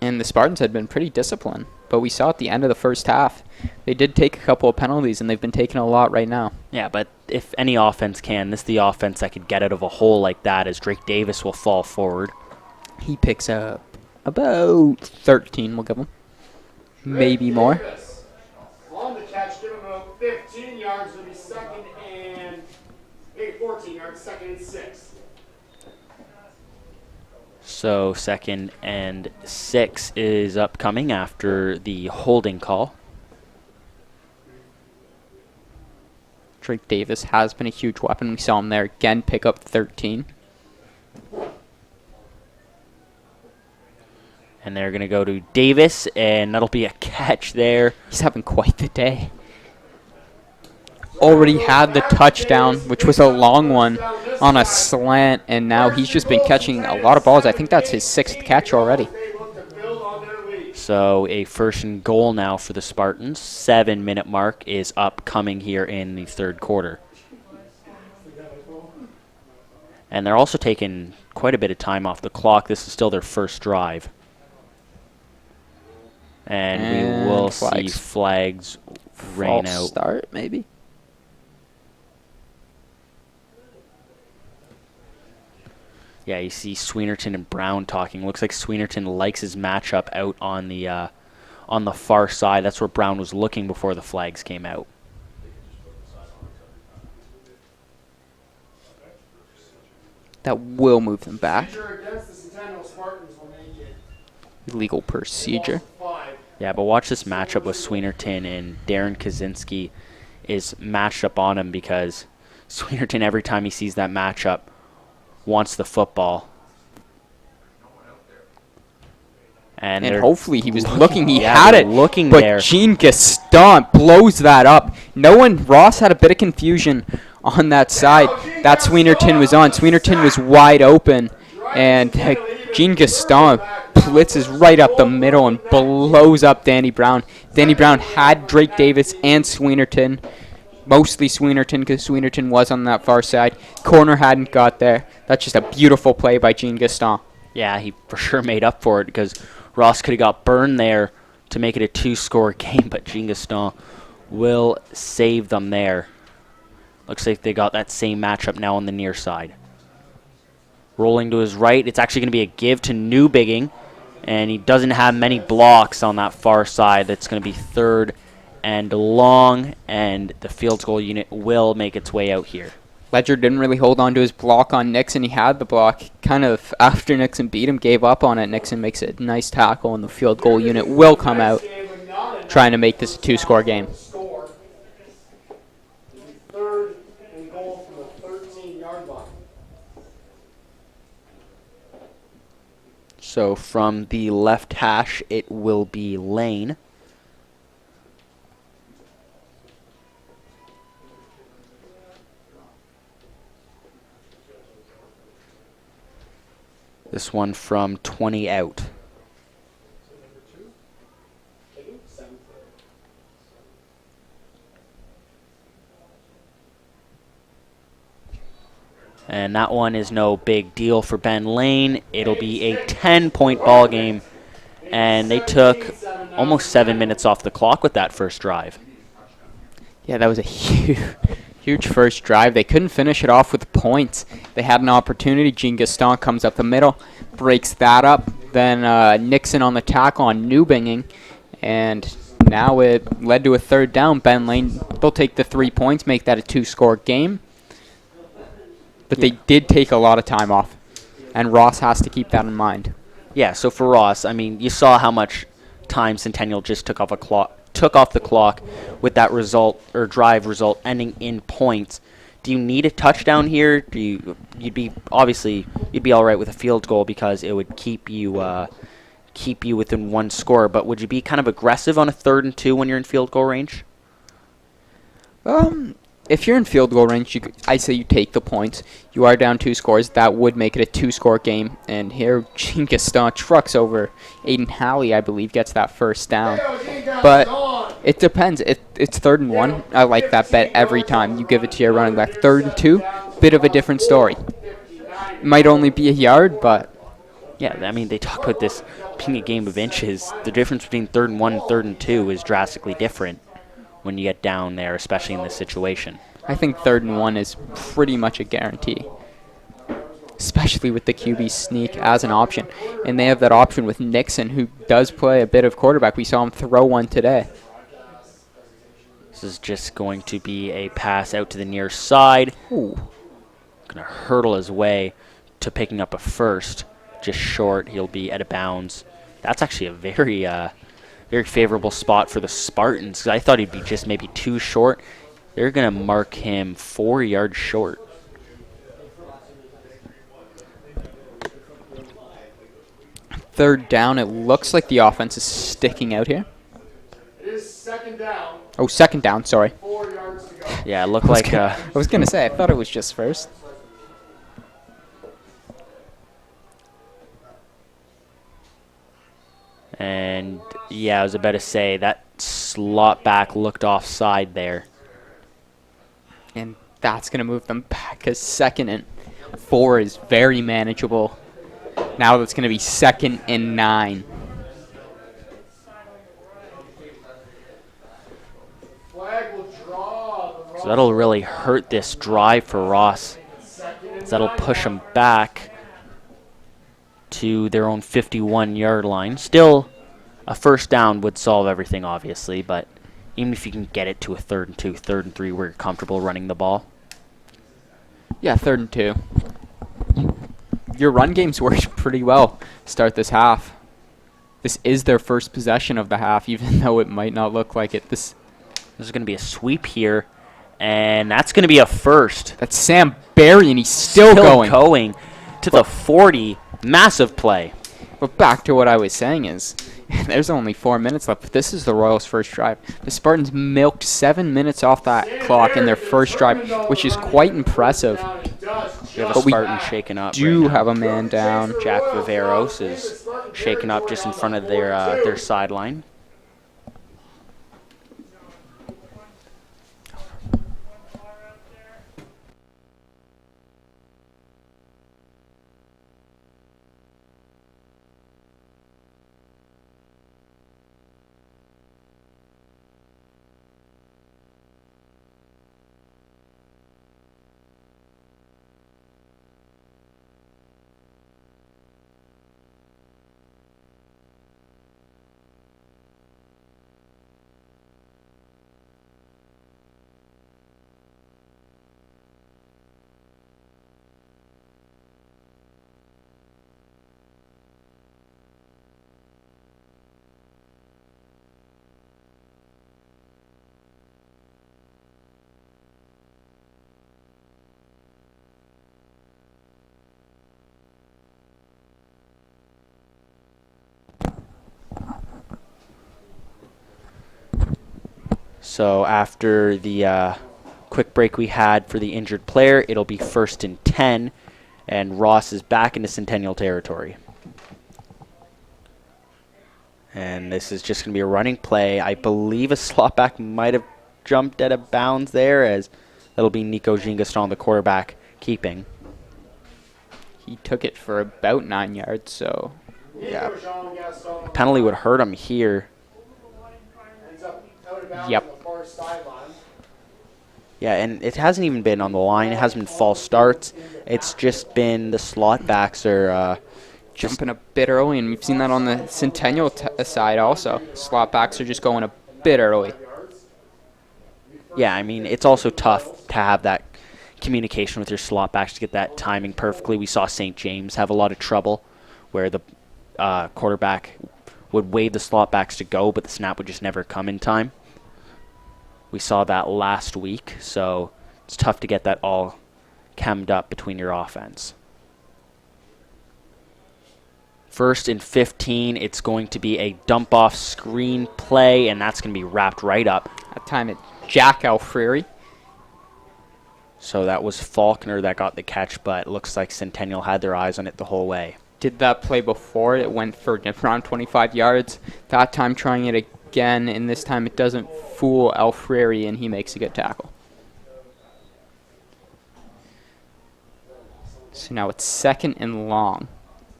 And the Spartans had been pretty disciplined, but we saw at the end of the first half, they did take a couple of penalties, and they've been taking a lot right now. Yeah, but if any offense can, this is the offense that could get out of a hole like that, as Drake Davis will fall forward. He picks up about 13, we'll give him. Maybe more. Davis. On the catch, give him about 15 yards. It'll be 2nd and 14 yards, 2nd and 6. So 2nd and 6 is upcoming after the holding call. Drake Davis has been a huge weapon. We saw him there again pick up 13. And they're going to go to Davis, and that'll be a catch there. He's having quite the day. Already had the touchdown, which was a long one on a slant, and now he's just been catching a lot of balls. I think that's his 6th catch already. So a 1st and goal now for the Spartans. 7-minute mark is upcoming here in the 3rd quarter. And they're also taking quite a bit of time off the clock. This is still their first drive. And we will see flags rain out. False start, maybe? Yeah, you see Sweenerton and Brown talking. Looks like Sweenerton likes his matchup out on the far side. That's where Brown was looking before the flags came out. That will move them back. Against the Centennial Spartans will make it Illegal procedure. 5. Yeah, but watch this matchup with Sweenerton, and Darren Kaczynski is matched up on him because Sweenerton, every time he sees that matchup, wants the football. And hopefully he was looking. He yeah, had it. Looking but there. Jean Gaston blows that up. Ross had a bit of confusion on that side. That Sweenerton was on. Sweenerton was wide open. And Jean Gaston blitzes right up the middle and blows up Danny Brown. Danny Brown had Drake Davis and Sweenerton. Mostly Sweenerton because Sweenerton was on that far side. Corner hadn't got there. That's just a beautiful play by Jean Gaston. Yeah, he for sure made up for it because Ross could have got burned there to make it a 2-score game, but Jean Gaston will save them there. Looks like they got that same matchup now on the near side. Rolling to his right, it's actually going to be a give to Newbigging, and he doesn't have many blocks on that far side. That's going to be 3rd and long, and the field goal unit will make its way out here. Ledger didn't really hold on to his block on Nixon. He had the block. Kind of after Nixon beat him, gave up on it. Nixon makes a nice tackle, and the field goal unit will come out, trying to make this a 2-score game. 3rd and goal from the 13-yard line. So from the left hash, it will be Lane. This one from 20 out. And that one is no big deal for Ben Lane. It'll be a 10-point ball game. And they took almost 7 minutes off the clock with that first drive. Yeah, that was a huge Huge first drive. They couldn't finish it off with points. They had an opportunity. Jean Gaston comes up the middle, breaks that up. Then Nixon on the tackle on Newbinging. And now it led to a third down. Ben Lane, they'll take the 3 points, make that a 2-score game. But they did take a lot of time off. And Ross has to keep that in mind. Yeah, so for Ross, I mean, you saw how much time Centennial just took off the clock with that result or drive result ending in points. Do you need a touchdown here? You'd be all right with a field goal because it would keep you within 1 score. But would you be kind of aggressive on a 3rd and 2 when you're in field goal range? If you're in field goal range, I say you take the points. You are down 2 scores. That would make it a 2-score game. And here, Jean Gaston trucks over. Aiden Halley, I believe, gets that first down. But it depends. It's 3rd and 1. I like that bet every time. You give it to your running back. 3rd and 2, bit of a different story. It might only be a yard, but... Yeah, I mean, they talk about this being a game of inches. The difference between 3rd and 1 and 3rd and 2 is drastically different when you get down there, especially in this situation. I think 3rd and 1 is pretty much a guarantee, especially with the QB sneak as an option. And they have that option with Nixon, who does play a bit of quarterback. We saw him throw one today. This is just going to be a pass out to the near side. Ooh. Going to hurdle his way to picking up a first. Just short. He'll be out of bounds. That's actually a very favorable spot for the Spartans. I thought he'd be just maybe 2 short. They're going to mark him 4 yards short. Third down. It looks like the offense is sticking out here. It is 2nd down. Oh, 2nd down, sorry. 4 yards to go. Yeah, it looked like... I was going to say, I thought it was just first. And, yeah, I was about to say, that slot back looked offside there. And that's going to move them back because 2nd and 4 is very manageable. Now that's going to be 2nd and 9. Flag will draw. So that'll really hurt this drive for Ross. That'll push them back to their own 51-yard line. Still, a first down would solve everything, obviously, but even if you can get it to a 3rd and 2, 3rd and 3, where you're comfortable running the ball. Yeah, 3rd and 2. Your run game's worked pretty well to start this half. This is their first possession of the half, even though it might not look like it. This is going to be a sweep here, and that's going to be a first. That's Sam Barry, and he's still going to the 40. Massive play. But back to what I was saying is, there's only 4 minutes left. But this is the Royals' first drive. The Spartans milked 7 minutes off that clock in their first drive, which is quite impressive. We have a Spartan shaken up. Do have a man down. Jack Viveros is shaken up just in front of their sideline. So after the quick break we had for the injured player, it'll be 1st and 10, and Ross is back into Centennial territory. And this is just going to be a running play. I believe a slot back might have jumped out of bounds there, as that'll be Nico Gingaston, the quarterback, keeping. He took it for about 9 yards, so yeah. Penalty would hurt him here. Yep. Yeah, and it hasn't even been on the line. It hasn't been false starts. It's just been the slot backs are just Jumping a bit early, and we've seen that on the Centennial side also. Slot backs are just going a bit early. yeah. I mean, it's also tough to have that communication with your slot backs to get that timing perfectly. We saw St. James have a lot of trouble where the quarterback would wave the slot backs to go, but the snap would just never come in time. We saw that last week, so it's tough to get that all chemmed up between your offense. First and 15, it's going to be a dump-off screen play, and that's going to be wrapped right up. That time it's Jack Alfreri. So that was Faulkner that got the catch, but it looks like Centennial had their eyes on it the whole way. Did that play before. It went for around 25 yards. That time trying it again, and this time it doesn't fool Alfreri, and he makes a good tackle. So now it's 2nd and long.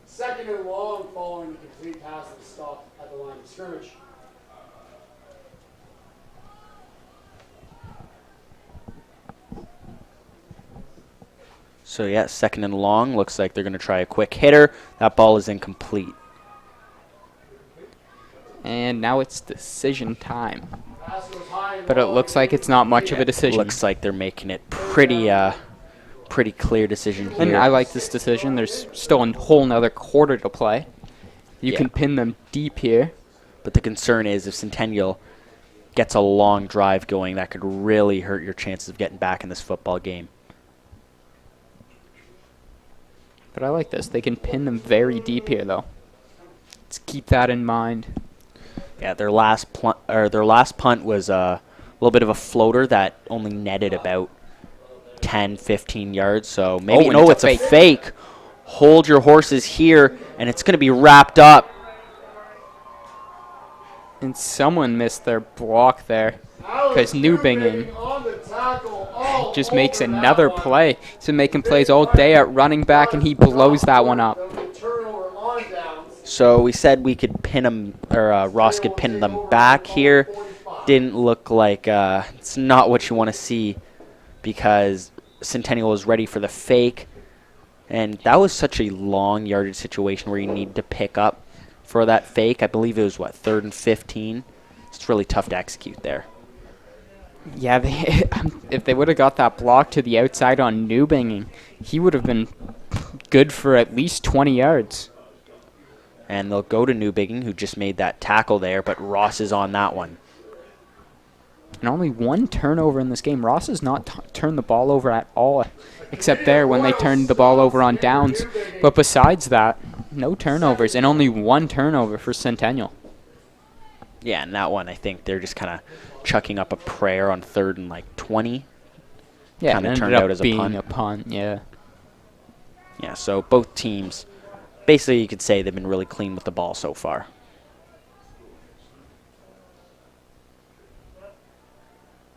2nd and long following the complete pass that stopped at the line of scrimmage. So yeah, 2nd and long. Looks like they're going to try a quick hitter. That ball is incomplete. And now it's decision time. Pass goes high and But it low. looks like it's not much of a decision. Looks like they're making it pretty clear decision here. And I like this decision. There's still a whole nother quarter to play. You Yeah. can pin them deep here. But the concern is if Centennial gets a long drive going, that could really hurt your chances of getting back in this football game. But I like this. They can pin them very deep here, though. Let's keep that in mind. Yeah, their last punt was a little bit of a floater that only netted about 10, 15 yards. So maybe and it's a fake. Hold your horses here, and it's going to be wrapped up. And someone missed their block there because Newbingen On the tackle, all just makes over that another one. play. He's been making plays all day at running back, and he blows that one up. That was a turnover on downs. So we said we could pin them, or Ross could pin them back here. Didn't look like it's not what you want to see because Centennial was ready for the fake. And that was such a long yardage situation where you need to pick up for that fake. I believe it was, 3rd and 15? It's really tough to execute there. Yeah, if they would have got that block to the outside on Newbingen, he would have been good for at least 20 yards. And they'll go to Newbingen, who just made that tackle there, but Ross is on that one. And only one turnover in this game. Ross has not turned the ball over at all, except there when they turned the ball over on downs. But besides that, no turnovers, and only one turnover for Centennial. Yeah, and that one, I think they're just kind of chucking up a prayer on 3rd and 20. Yeah, Kinda it turned ended out up as a being punt. a punt, yeah. Yeah, so both teams, basically you could say they've been really clean with the ball so far.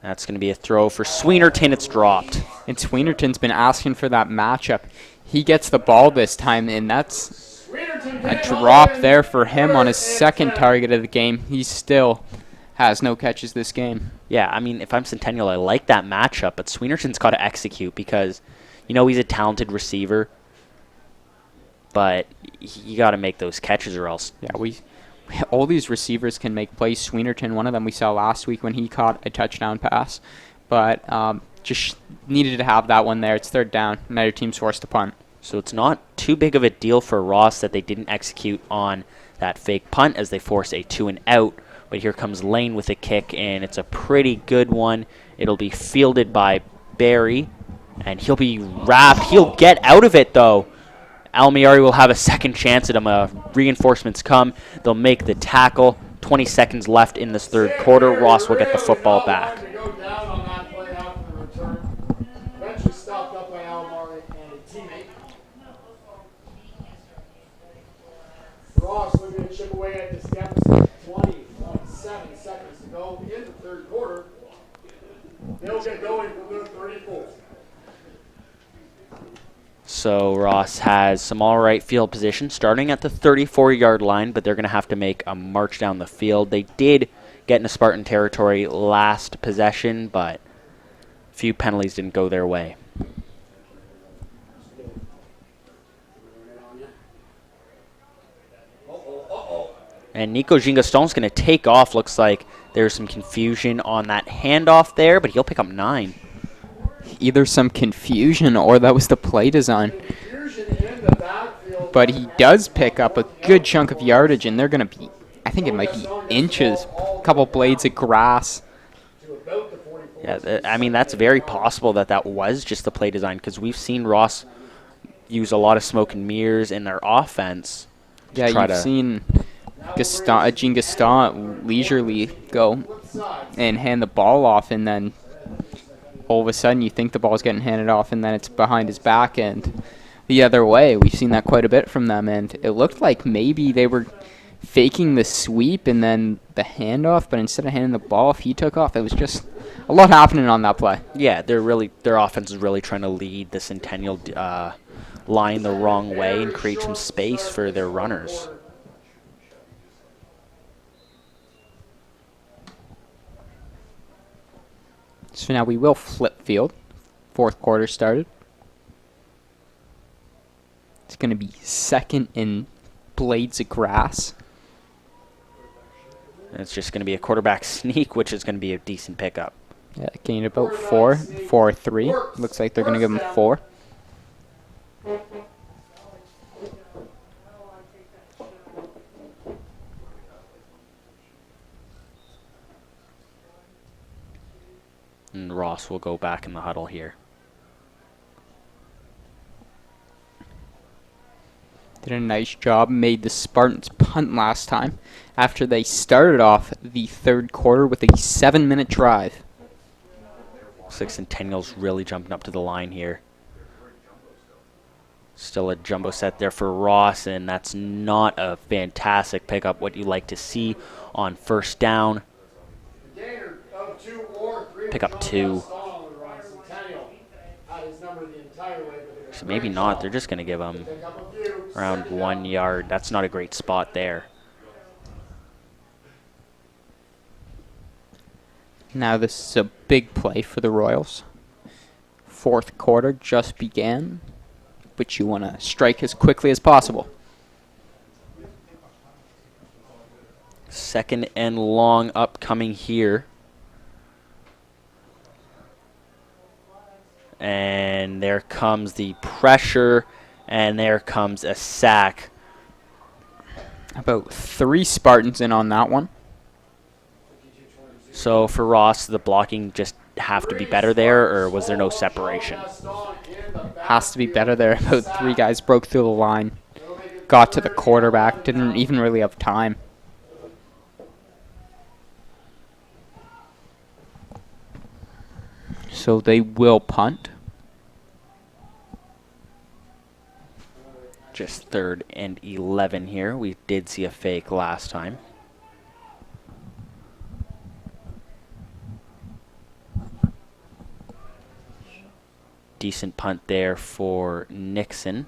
That's going to be a throw for Sweenerton. It's dropped. And Sweenerton's been asking for that matchup. He gets the ball this time, and that's a drop there for him on his 2nd target of the game. He still has no catches this game. Yeah, I mean, if I'm Centennial, I like that matchup, but Sweenerton's got to execute because, he's a talented receiver, but you got to make those catches or else. Yeah, all these receivers can make plays. Sweenerton, one of them we saw last week when he caught a touchdown pass, but just needed to have that one there. It's 3rd down. Another team's forced to punt. So it's not too big of a deal for Ross that they didn't execute on that fake punt as they force a 2-and-out. But here comes Lane with a kick, and it's a pretty good one. It'll be fielded by Barry, and he'll be wrapped. He'll get out of it, though. Almiari will have a second chance at him. Reinforcements come. They'll make the tackle. 20 seconds left in this 3rd quarter. Ross will get the football back. To go down on that play after the return. Eventually stopped up by Almari and a teammate. Ross looking to chip away at this deficit. 20.7 seconds to go in the 3rd quarter. They'll get going from their 34. So Ross has some all right field position starting at the 34-yard line, but they're going to have to make a march down the field. They did get into Spartan territory last possession, but few penalties didn't go their way. And Nico Gingaston's going to take off. Looks like there's some confusion on that handoff there, but he'll pick up 9. Either some confusion or that was the play design. But he does pick up a good chunk of yardage, and they're going to be, I think it might be inches, a couple blades of grass. Yeah, I mean, that's very possible that was just the play design, because we've seen Ross use a lot of smoke and mirrors in their offense. Yeah, you've seen Jean Gaston leisurely go and hand the ball off, and then all of a sudden you think the ball's getting handed off, and then it's behind his back and the other way. We've seen that quite a bit from them, and it looked like maybe they were faking the sweep and then the handoff, but instead of handing the ball off, he took off. It was just a lot happening on that play. Yeah, their offense is really trying to lead the Centennial line the wrong way and create some space for their runners. So now we will flip field. Fourth quarter started. It's going to be second in blades of grass. And it's just going to be a quarterback sneak, which is going to be a decent pickup. Yeah, gained about 4 or 3. Looks like they're going to give him 4. And Ross will go back in the huddle here. Did a nice job, made the Spartans punt last time after they started off the third quarter with a 7-minute drive. Centennial's really jumping up to the line here. Still a jumbo set there for Ross, and that's not a fantastic pickup, what you like to see on first down. Pick up 2. So maybe not. They're just going to give him around 1 yard. That's not a great spot there. Now this is a big play for the Royals. Fourth quarter just began, but you want to strike as quickly as possible. Second and long upcoming here. And there comes the pressure, and there comes a sack. About 3 Spartans in on that one. So for Ross, the blocking just have to be better there, or was there no separation? Has to be better there. About 3 guys broke through the line, got to the quarterback, didn't even really have time. So they will punt. Just 3rd and 11 here. We did see a fake last time. Decent punt there for Nixon.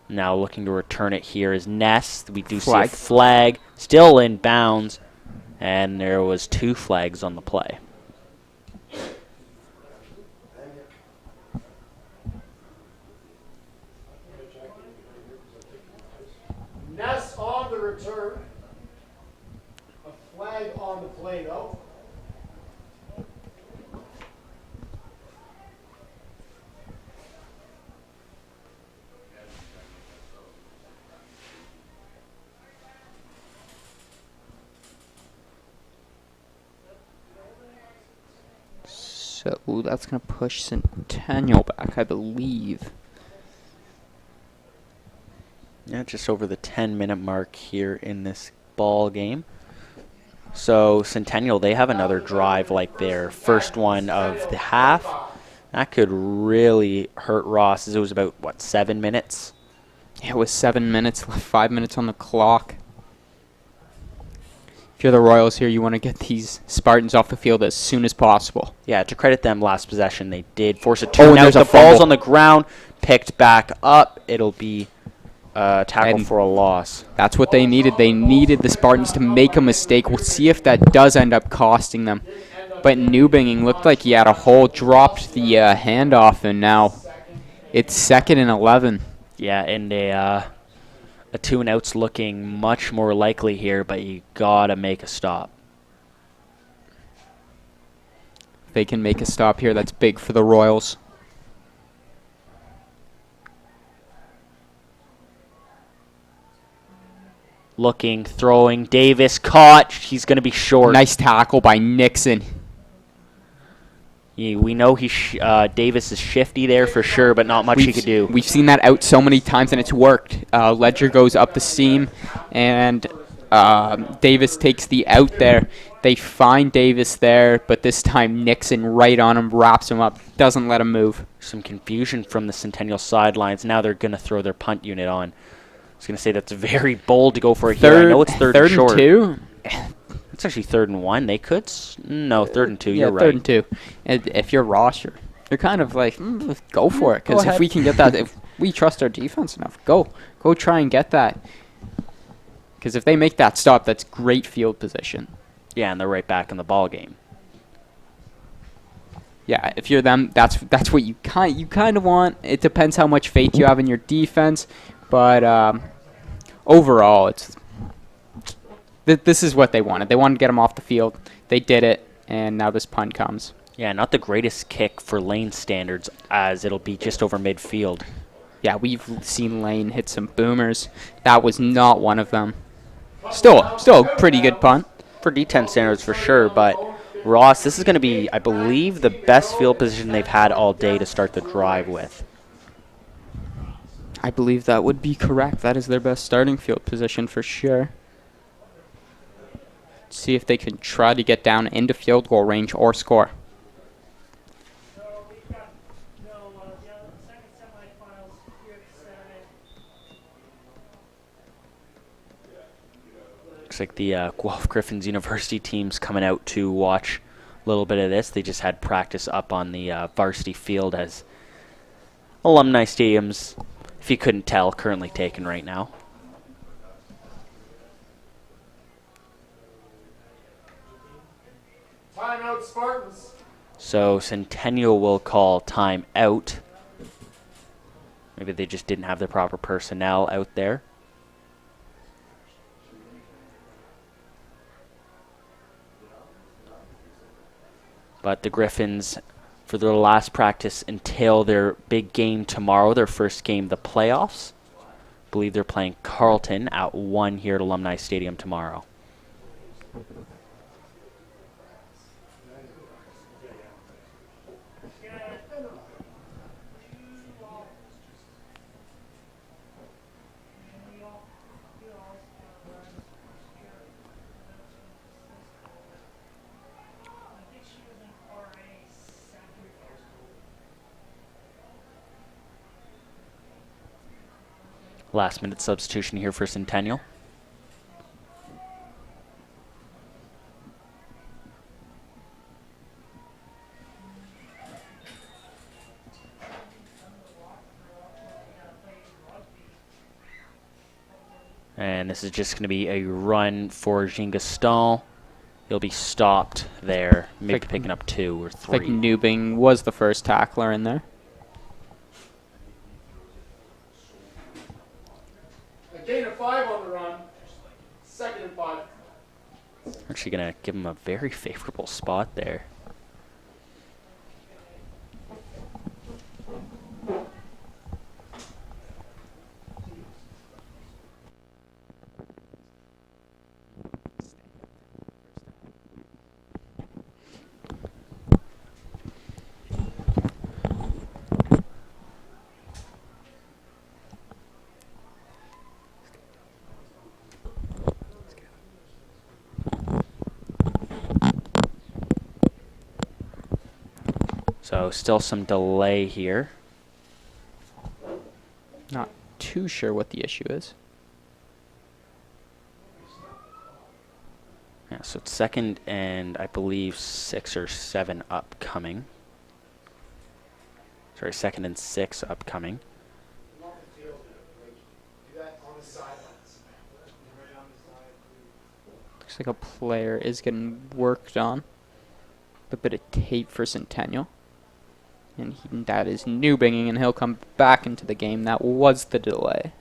Now looking to return it here is Ness. We do see a flag still in bounds, and there was 2 flags on the play. Ness on the return. A flag on the play, though. So that's going to push Centennial back, I believe. Yeah, just over the 10-minute mark here in this ball game. So Centennial, they have another drive like their first one of the half. That could really hurt Ross. It was about, what, 7 minutes? Yeah, it was 7 minutes left, 5 minutes on the clock. If you're the Royals here, you want to get these Spartans off the field as soon as possible. Yeah, to credit them, last possession they did force a turnout. There's The a ball's fumble. on the ground, picked back up. It'll be tackle for a loss. That's what they needed. They needed the Spartans to make a mistake. We'll see if that does end up costing them. But Newbinging looked like he had a hole, dropped the handoff, and now it's 2nd and 11. Yeah, and a 2-and-out's looking much more likely here, but you gotta make a stop. They can make a stop here. That's big for the Royals. Looking, throwing, Davis caught. He's going to be short. Nice tackle by Nixon. We know Davis is shifty there for sure, but not much he could do. We've seen that out so many times, and it's worked. Ledger goes up the seam, and Davis takes the out there. They find Davis there, but this time Nixon right on him, wraps him up, doesn't let him move. Some confusion from the Centennial sidelines. Now they're going to throw their punt unit on. I was going to say that's very bold to go for it here. I know it's third and short. 2? It's actually 3rd and 1. They could. No, 3rd and 2. Yeah, You're right. 3rd and 2. And if you're Ross, you're kind of like, go for it. Because if we can get that, if we trust our defense enough, go try and get that. Because if they make that stop, that's great field position. Yeah, and they're right back in the ball game. Yeah, if you're them, that's what you kind of want. It depends how much faith you have in your defense, but overall, this is what they wanted. They wanted to get him off the field. They did it, and now this punt comes. Yeah, not the greatest kick for Lane standards, as it'll be just over midfield. Yeah, we've seen Lane hit some boomers. That was not one of them. Still a pretty good punt. For D10 standards for sure, but Ross, this is going to be, I believe, the best field position they've had all day to start the drive with. I believe that would be correct. That is their best starting field position for sure. See if they can try to get down into field goal range or score. Looks like the Guelph Griffins University team's coming out to watch a little bit of this. They just had practice up on the varsity field as Alumni Stadium's, if you couldn't tell, currently taken right now. Timeout, Spartans. So Centennial will call time out. Maybe they just didn't have the proper personnel out there. But the Griffins, for their last practice until their big game tomorrow, their first game, the playoffs, I believe they're playing Carleton at 1 here at Alumni Stadium tomorrow. Last minute substitution here for Centennial. And this is just going to be a run for Jean Gaston. He'll be stopped there, maybe picking up 2 or 3. I think Newbing was the first tackler in there. A gain of 5 on the run. 2nd and 5. Actually going to give him a very favorable spot there. So still some delay here. Not too sure what the issue is. Yeah, so it's 2nd and I believe 6 or 7 upcoming. Sorry, 2nd and 6 upcoming. Looks like a player is getting worked on. A bit of tape for Centennial. And that is Newbinging, and he'll come back into the game. That was the delay.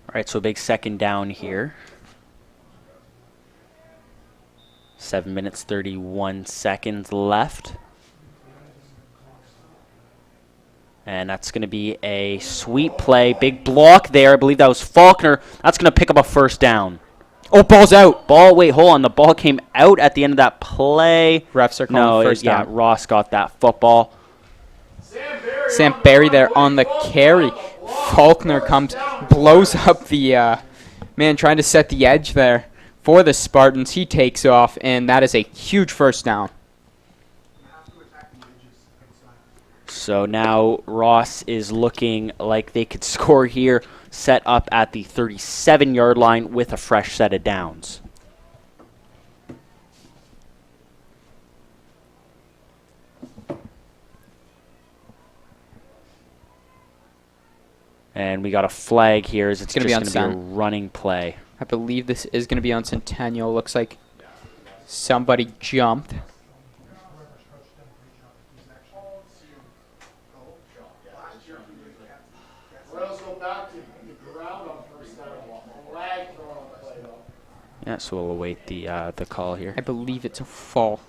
All right, so a big second down here. 7 minutes, 31 seconds left. And that's going to be a sweep play. Big block there. I believe that was Faulkner. That's going to pick up a first down. Oh, ball's out. Wait, hold on. The ball came out at the end of that play. Refs are calling first down. Yeah, Ross got that football. Sam Barry there on the carry. Faulkner comes, blows up the man trying to set the edge there for the Spartans. He takes off, and that is a huge first down. So now Ross is looking like they could score here, set up at the 37-yard line with a fresh set of downs. And we got a flag here as it's just going to be a running play. I believe this is going to be on Centennial. Looks like somebody jumped. Yeah, so we'll await the call here. I believe it's a fall.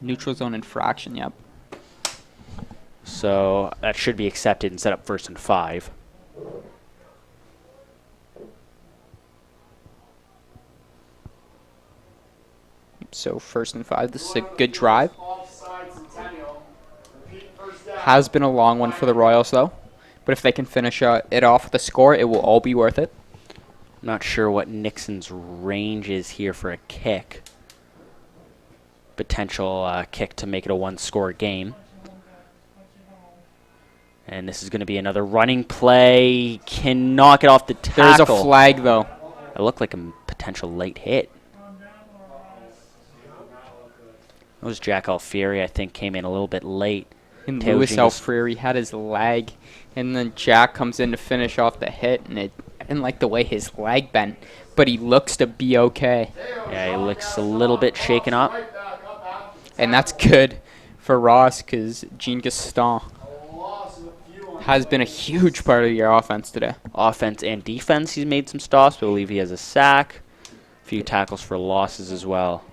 Neutral zone infraction, yep. So that should be accepted and set up 1st and 5. So 1st and 5. This is a good drive. Has been a long one for the Royals, though. But if they can finish it off with a score, it will all be worth it. I'm not sure what Nixon's range is here for a kick. Potential kick to make it a one-score game. And this is going to be another running play. Cannot get off the tackle. There's a flag, though. It looked like a potential late hit. It was Jack Alfieri, I think, came in a little bit late. And Louis Alfieri had his leg, and then Jack comes in to finish off the hit, and I didn't like the way his leg bent, but he looks to be okay. Yeah, he looks a little bit shaken up. And that's good for Ross, because Jean Gaston has been a huge part of your offense today. Offense and defense, he's made some stops. I believe he has a sack, a few tackles for losses as well.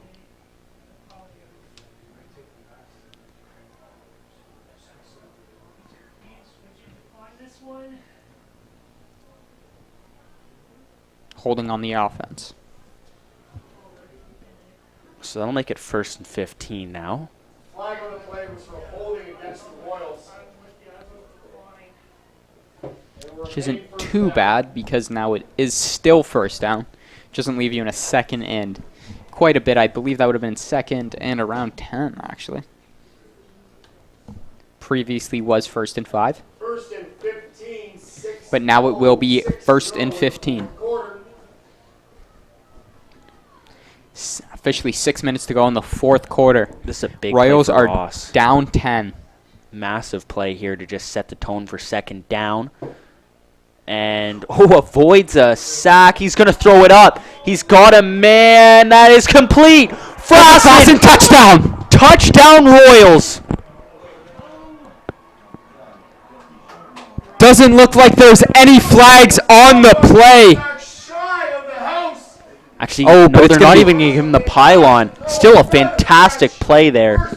Holding on the offense. So that'll make it 1st and 15 now. Flag on the play was for holding against the Royals. Which isn't too bad because now it is still 1st down. Doesn't leave you in a 2nd and quite a bit. I believe that would have been 2nd and around 10, actually. Previously was 1st and 5. 1st and 15, 6. But now it will be 1st and 15. Officially 6 minutes to go in the 4th quarter. This is a big Royals play for are Ross. down 10. Massive play here to just set the tone for 2nd down. And, avoids a sack. He's going to throw it up. He's got a man. That is complete. Frassen, touchdown. Touchdown, Royals. Doesn't look like there's any flags on the play. Actually, no, they're not even giving him the pylon. Still a fantastic play there.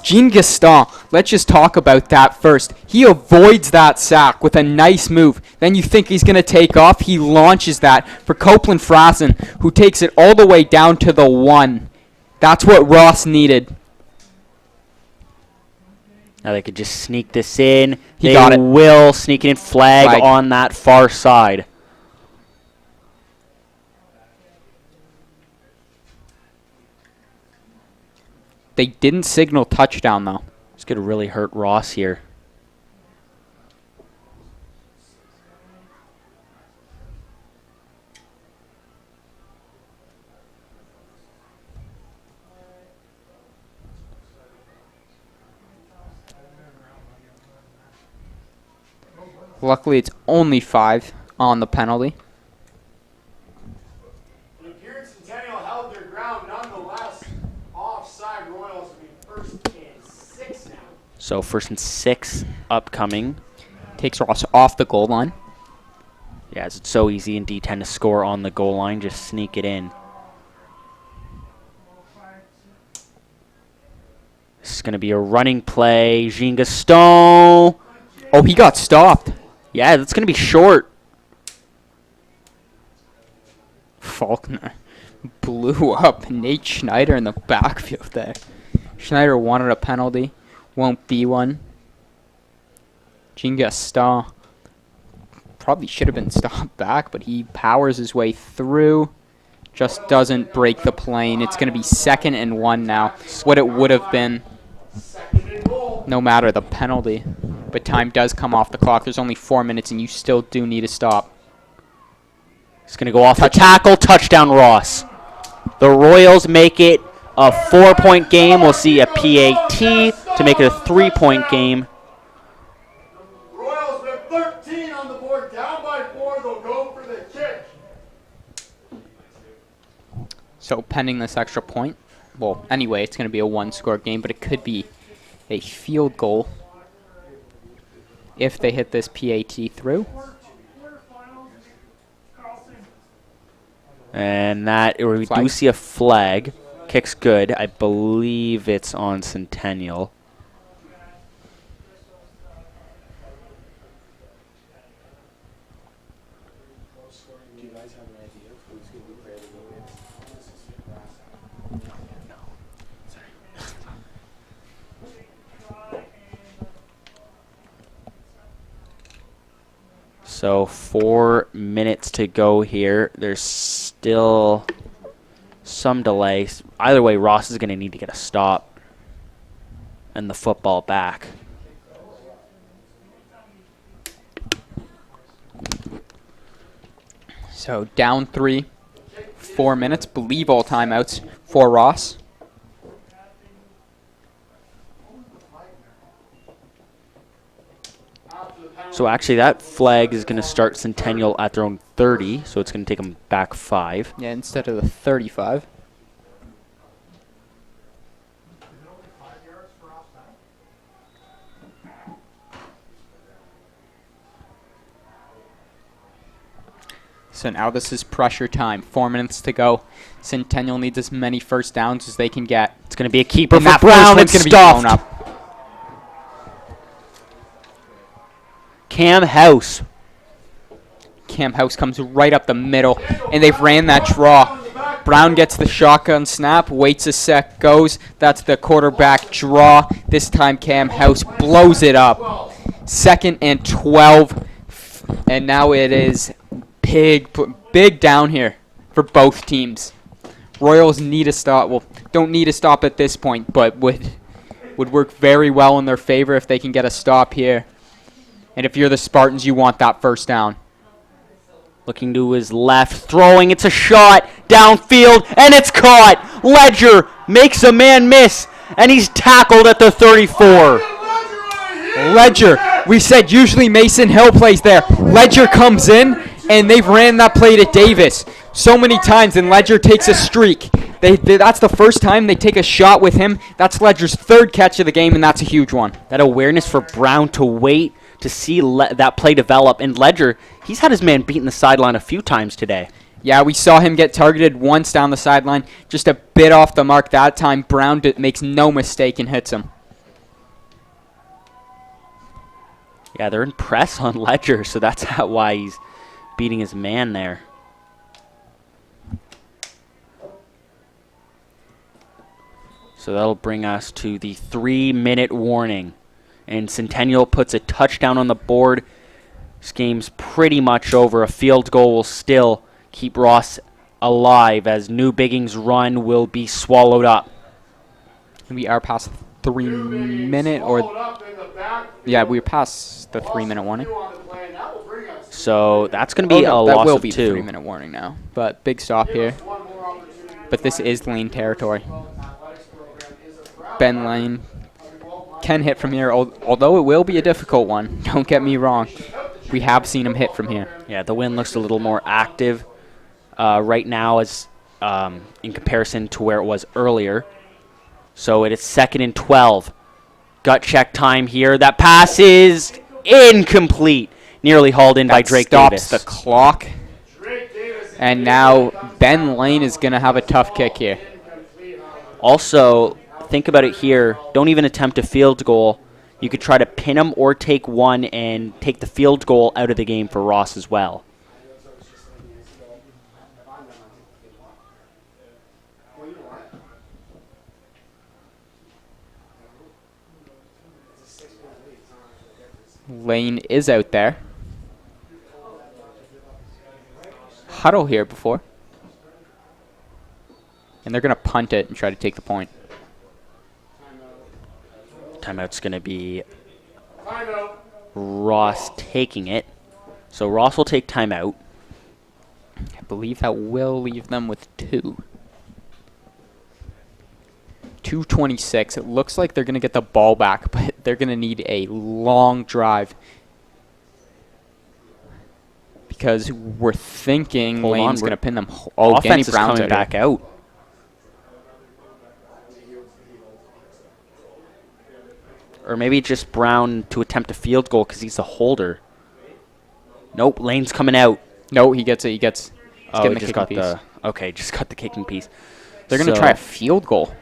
Jean Gaston, let's just talk about that first. He avoids that sack with a nice move. Then you think he's going to take off. He launches that for Copeland Frassen, who takes it all the way down to the 1. That's what Ross needed. Now they could just sneak this in. He got it. They will sneak it in. Flag on that far side. They didn't signal touchdown, though. It's going to really hurt Ross here. Luckily, it's only 5 on the penalty. So 1st and 6 upcoming. Takes Ross off the goal line. Yeah, it's so easy in D10 to score on the goal line. Just sneak it in. This is going to be a running play. Jean Gaston. Oh, he got stopped. Yeah, that's going to be short. Faulkner blew up Nate Schneider in the backfield there. Schneider wanted a penalty. Won't be one. Jean Gaston probably should have been stopped back, but he powers his way through. Just doesn't break the plane. It's going to be 2nd and 1 now. What it would have been, no matter the penalty. But time does come off the clock. There's only 4 minutes, and you still do need a stop. It's going to go off the tackle. Touchdown, Ross. The Royals make it a 4-point game. We'll see a PAT to make it a 3-point game. Royals with 13 on the board, down by 4. They'll go for the kick. So pending this extra point, well, anyway, it's going to be a 1-score game, but it could be a field goal if they hit this PAT through. And that, we do see a flag. Kick's good. I believe it's on Centennial. Do you guys have an idea of who's going to be playing the game? So 4 minutes to go here. There's still some delay. Either way, Ross is going to need to get a stop and the football back. So down 3, 4 minutes. Believe all timeouts for Ross. So actually that flag is going to start Centennial at their own 30, so it's going to take them back 5. Yeah, instead of the 35. So now this is pressure time. 4 minutes to go. Centennial needs as many first downs as they can get. It's going to be a keeper And for that Brown. first It's one's gonna be blown stuffed. up. Cam House. Cam House comes right up the middle, and they've ran that draw. Brown gets the shotgun snap, waits a sec, goes. That's the quarterback draw. This time Cam House blows it up. 2nd and 12, and now it is big down here for both teams. Royals need a stop. Well, don't need a stop at this point, but would work very well in their favor if they can get a stop here. And if you're the Spartans, you want that first down. Looking to his left, throwing. It's a shot downfield, and it's caught. Ledger makes a man miss, and he's tackled at the 34. Ledger, we said usually Mason Hill plays there. Ledger comes in, and they've ran that play to Davis so many times, and Ledger takes a streak. That's the first time they take a shot with him. That's Ledger's 3rd catch of the game, and that's a huge one. That awareness for Brown to wait to see that play develop. And Ledger, he's had his man beaten the sideline a few times today. Yeah, we saw him get targeted once down the sideline, just a bit off the mark that time. Brown makes no mistake and hits him. Yeah, they're in press on Ledger, so that's why he's beating his man there. So that'll bring us to the 3-minute warning. And Centennial puts a touchdown on the board. This game's pretty much over. A field goal will still keep Ross alive as New Bigging's run will be swallowed up. We are past 3 minute or... Yeah, we're past the 3-minute warning. So that's going to be a loss that will of be 2. the 3-minute warning now. But big stop here. But this is Lane territory. Ben Lane can hit from here, although it will be a difficult one. Don't get me wrong. We have seen him hit from here. Yeah, the wind looks a little more active right now as in comparison to where it was earlier. So it is 2nd and 12. Gut check time here. That pass is incomplete. Nearly hauled in by That Drake stops Davis. the clock. Drake Davis. And now Ben Lane is going to have a tough kick here. Also, think about it here. Don't even attempt a field goal. You could try to pin him or take one and take the field goal out of the game for Ross as well. Lane is out there. Huddle here before. And they're going to punt it and try to take the point. Timeout's going to be Timeout. Ross taking it. So Ross will take timeout. I believe that will leave them with 2. 2:26. It looks like they're going to get the ball back, but they're going to need a long drive. Because we're thinking Hold on, Lane's we're- going to pin them. Oh, Danny Offense is Brown's coming out back here. out. Or maybe just Brown to attempt a field goal because he's the holder. Nope, Lane's coming out. No, he gets it. He's Oh, getting he the just kicking got piece. the... Okay, just got the kicking piece. They're going to So- try a field goal.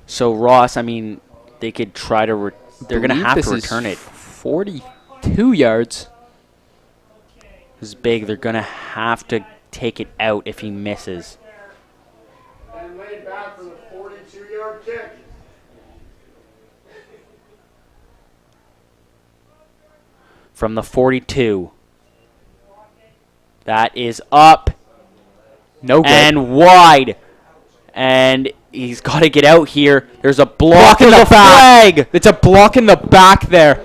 So Ross, I mean, they could try to... they're going to Believe have this to is return it. 42 yards. This is big. They're going to have to take it out if he misses. And laid back for the 42-yard kick. From the 42. That is up No good. and wide. And he's got to get out here. There's a block in in the the back. flag. It's a block in the back there.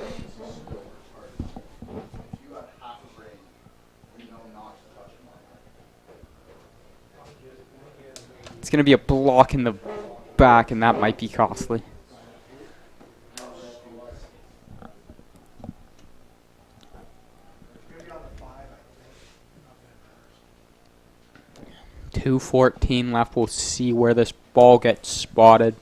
It's going to be a block in the back, and that might be costly. .2:14 left. We'll see where this ball gets spotted.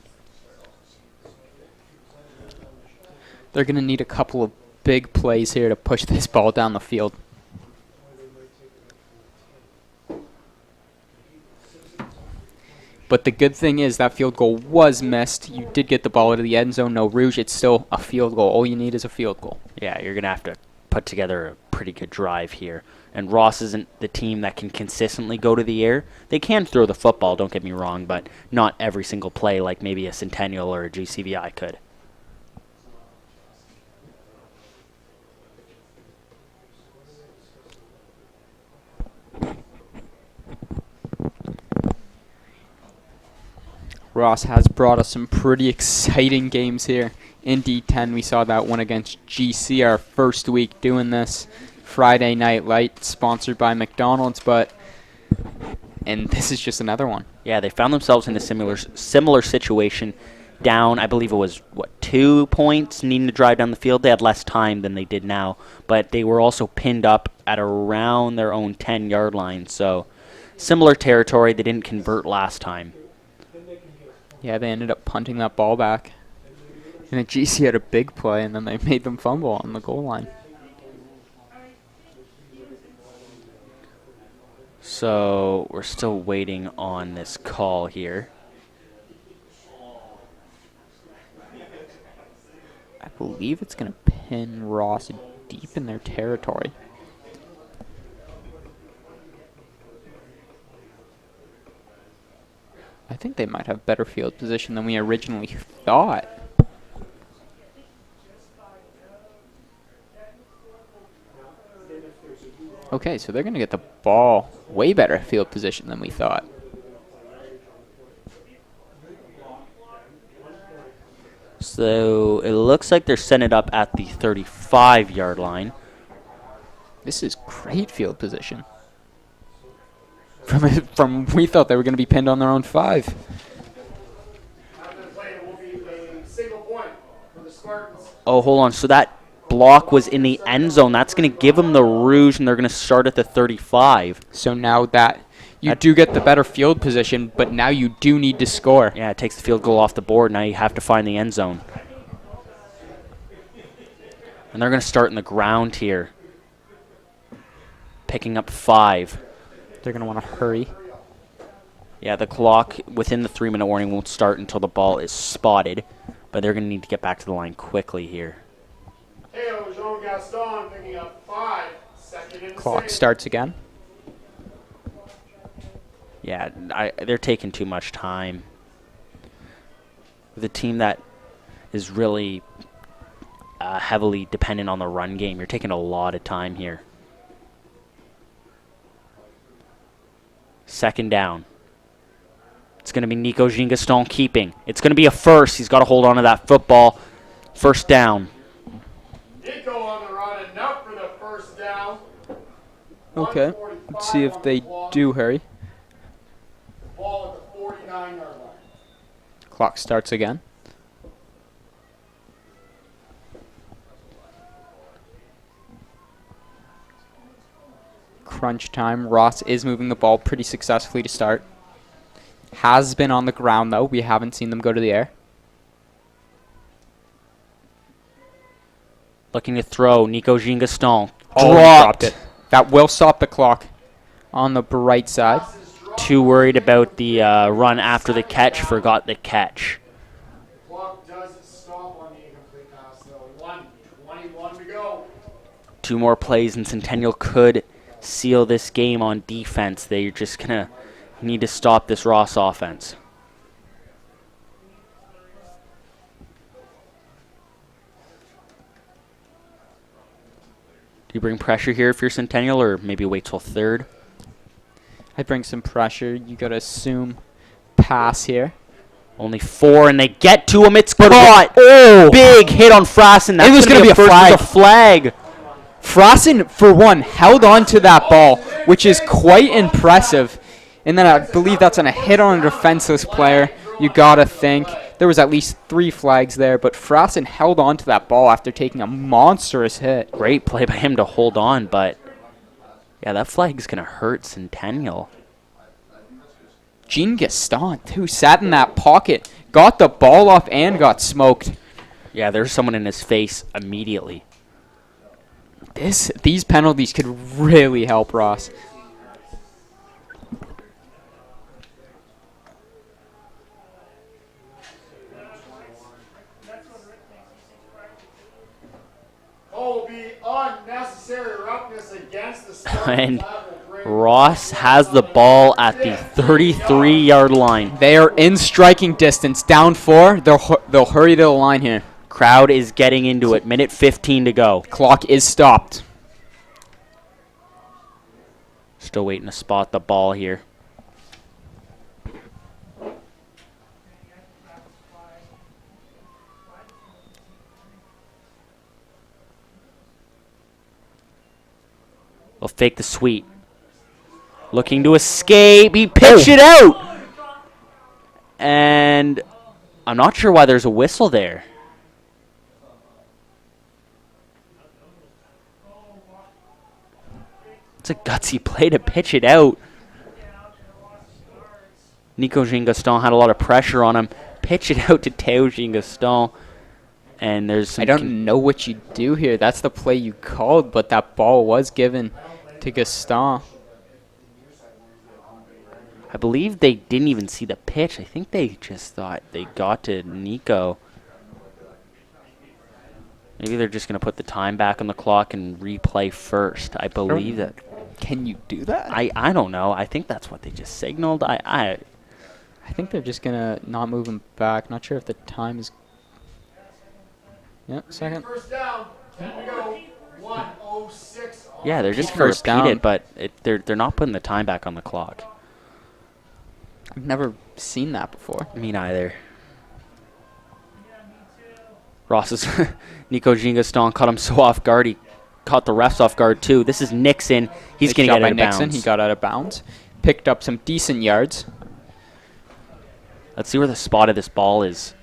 They're going to need a couple of big plays here to push this ball down the field. But the good thing is that field goal was missed. You did get the ball out of the end zone. No rouge. It's still a field goal. All you need is a field goal. Yeah, you're going to have to put together a pretty good drive here. And Ross isn't the team that can consistently go to the air. They can throw the football, don't get me wrong, but not every single play like maybe a Centennial or a GCVI could. Ross has brought us some pretty exciting games here. In D10, we saw that one against GC, our first week doing this. Friday Night Light, sponsored by McDonald's, and this is just another one. Yeah, they found themselves in a similar situation. Down, I believe it was, 2 points, needing to drive down the field. They had less time than they did now, but they were also pinned up at around their own 10-yard line. So similar territory. They didn't convert last time. Yeah, they ended up punting that ball back. And the GC had a big play, and then they made them fumble on the goal line. So we're still waiting on this call here. I believe it's going to pin Ross deep in their territory. I think they might have better field position than we originally thought. Okay, so they're going to get the ball way better field position than we thought. So it looks like they're setting it up at the 35-yard line. This is great field position. From we thought they were going to be pinned on their own 5. After the play, it will be a single point for the Spartans. Oh, hold on. So that block was in the end zone. That's going to give them the rouge, and they're going to start at the 35. So now that You do get the better field position, but now you do need to score. Yeah, it takes the field goal off the board. Now you have to find the end zone. And they're going to start in the ground here. Picking up 5. They're going to want to hurry. Yeah, the clock within the 3-minute warning won't start until the ball is spotted. But they're going to need to get back to the line quickly here. Teo Jean Gaston picking up 5. Second and Clock 6. starts again. Yeah, they're taking too much time. With a team that is really heavily dependent on the run game, you're taking a lot of time here. Second down. It's going to be Nico Gingaston keeping. It's going to be a first. He's got to hold on to that football. First down. Nico on the run, enough for the first down. Okay, let's see if they do hurry. Ball at the 49-yard line. Clock starts again. Crunch time. Ross is moving the ball pretty successfully to start. Has been on the ground, though. We haven't seen them go to the air. Looking to throw. Nico Gingaston. Oh, he Dropped. it. That will stop the clock on the bright side. Too worried about the run after the catch. Forgot the catch. Clock does stop on the incomplete pass, though. 1:21 to go. 2 more plays and Centennial could seal this game on defense. They're just going to need to stop this Ross offense. Do you bring pressure here if you're Centennial, or maybe wait till third? I bring some pressure. You got to assume pass here. Only 4, and they get to him. It's caught. Oh! Big hit on Frassen. That's It was going to be a flag. It's a flag. Frassen, for one, held on to that ball, which is quite impressive. And then I believe that's on a hit on a defenseless player. You got to think. There was at least 3 flags there, but Frassen held on to that ball after taking a monstrous hit. Great play by him to hold on, but yeah, that flag's going to hurt Centennial. Jean Gaston, who sat in that pocket, got the ball off and got smoked. Yeah, there's someone in his face immediately. These penalties could really help Ross. Will be unnecessary roughness against the And Ross has the ball at the 33-yard line. They are in striking distance. Down 4. They'll hurry to the line here. Crowd is getting into it. Minute 15 to go. Clock is stopped. Still waiting to spot the ball here. They'll fake the sweep. Looking to escape. He pitched it out. And I'm not sure why there's a whistle there. It's a gutsy play to pitch it out. Nico Gingaston had a lot of pressure on him. Pitch it out to Teo Gingaston. And there's some I don't know what you do here. That's the play you called, but that ball was given to Gaston. I believe they didn't even see the pitch. I think they just thought they got to Nico. Maybe they're just going to put the time back on the clock and replay first. I believe that. Can you do that? I don't know. I think that's what they just signaled. I think they're just going to not move him back. Not sure if the time is... Yep, second. First down. 10 to go. 1:06. Yeah, they're just going to First repeat down. it, but they're not putting the time back on the clock. I've never seen that before. Me neither. Ross's Nico Gingaston caught him so off guard. He caught the refs off guard too. This is Nixon. He's Good going to shot get out by of Nixon. bounds. He got out of bounds. Picked up some decent yards. Let's see where the spot of this ball is.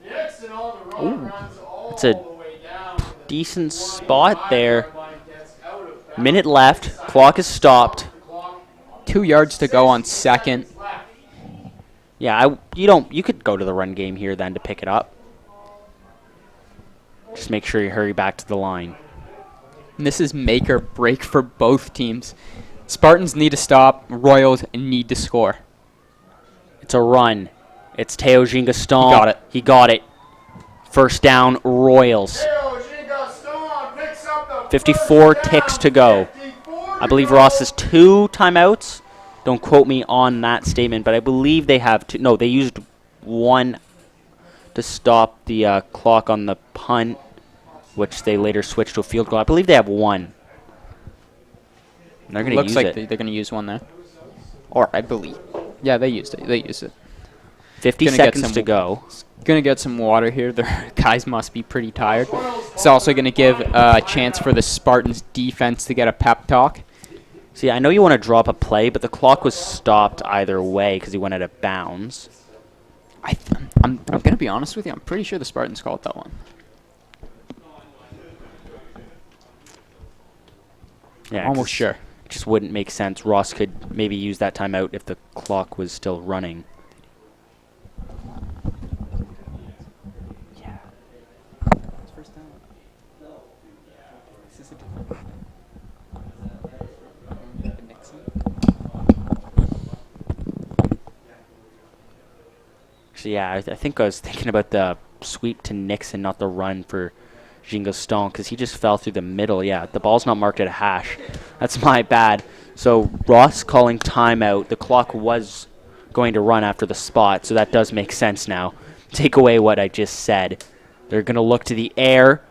Nixon on the run, runs all It's a the way down to the decent spot there. 45-yard line, gets out of bounds. Minute left. Clock is stopped. Clock 2 yards to go on second. Yeah, you could go to the run game here then to pick it up. Just make sure you hurry back to the line. And this is make or break for both teams. Spartans need to stop. Royals need to score. It's a run. It's Teo Gingaston. He got it. He got it. First down, Royals. 54 ticks to go. I believe Ross has 2 timeouts. Don't quote me on that statement, but I believe they have 2. No, they used 1 to stop the clock on the punt, which they later switched to a field goal. I believe they have 1. And they're going to use like it. they're going to use 1 there. Or I believe. Yeah, they used it. 50 seconds to go. Going to get some water here. Their guys must be pretty tired. It's also going to give a chance for the Spartans defense to get a pep talk. See, I know you want to drop a play, but the clock was stopped either way because he went out of bounds. I'm going to be honest with you. I'm pretty sure the Spartans called that one. Yeah, Almost sure. It just wouldn't make sense. Ross could maybe use that timeout if the clock was still running. Yeah. So yeah, I think I was thinking about the sweep to Nixon, not the run for Gingaston, because he just fell through the middle. Yeah, the ball's not marked at a hash. That's my bad. So Ross calling timeout. The clock was going to run after the spot, so that does make sense now. Take away what I just said. They're going to look to the air.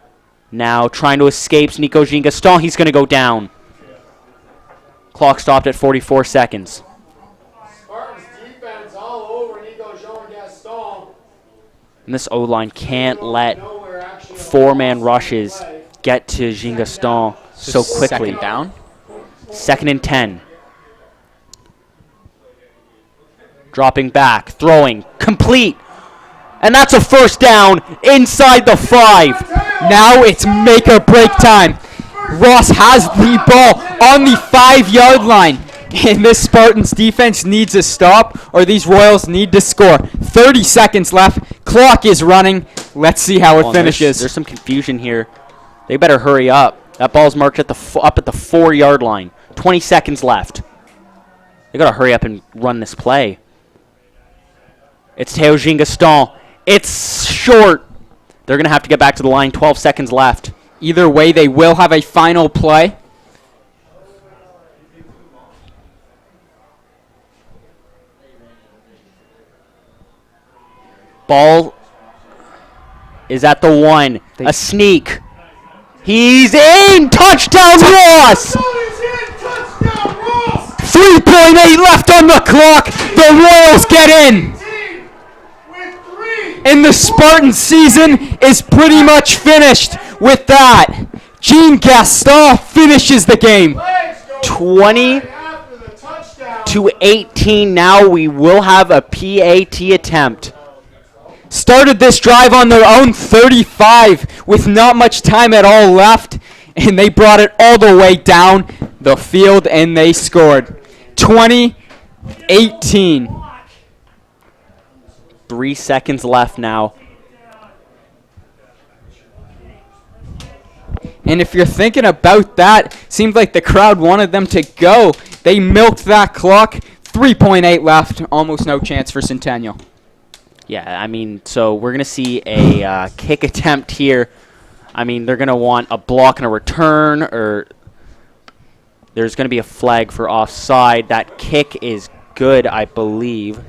Now trying to escape Nico Gingaston. He's going to go down. Clock stopped at 44 seconds. Spartans defense all over Nico Gingaston. And this O-line can't let 4-man rushes get to Gingaston so quickly. Second down. 2nd and 10. Dropping back, throwing, complete. And that's a first down inside the 5. Now it's make or break time. Ross has the ball on the 5-yard line. And this Spartans defense needs a stop, or these Royals need to score. 30 seconds left. Clock is running. Let's see how it finishes. There's some confusion here. They better hurry up. That ball's marked at up at the 4-yard line. 20 seconds left. They got to hurry up and run this play. It's Teo Gingaston. It's short. They're going to have to get back to the line. 12 seconds left. Either way, they will have a final play. Ball is at the 1. A sneak. He's in. Touchdown, Ross. 3.8 left on the clock. The Royals get in. And the Spartan season is pretty much finished with that. Gingaston finishes the game. 20-18. Now we will have a PAT attempt. Started this drive on their own 35 with not much time at all left, and they brought it all the way down the field, and they scored. 20-18. 3 seconds left now. And if you're thinking about that, seems like the crowd wanted them to go. They milked that clock. 3.8 left. Almost no chance for Centennial. Yeah, I mean, so we're going to see a kick attempt here. I mean, they're going to want a block and a return, or there's going to be a flag for offside. That kick is good, I believe.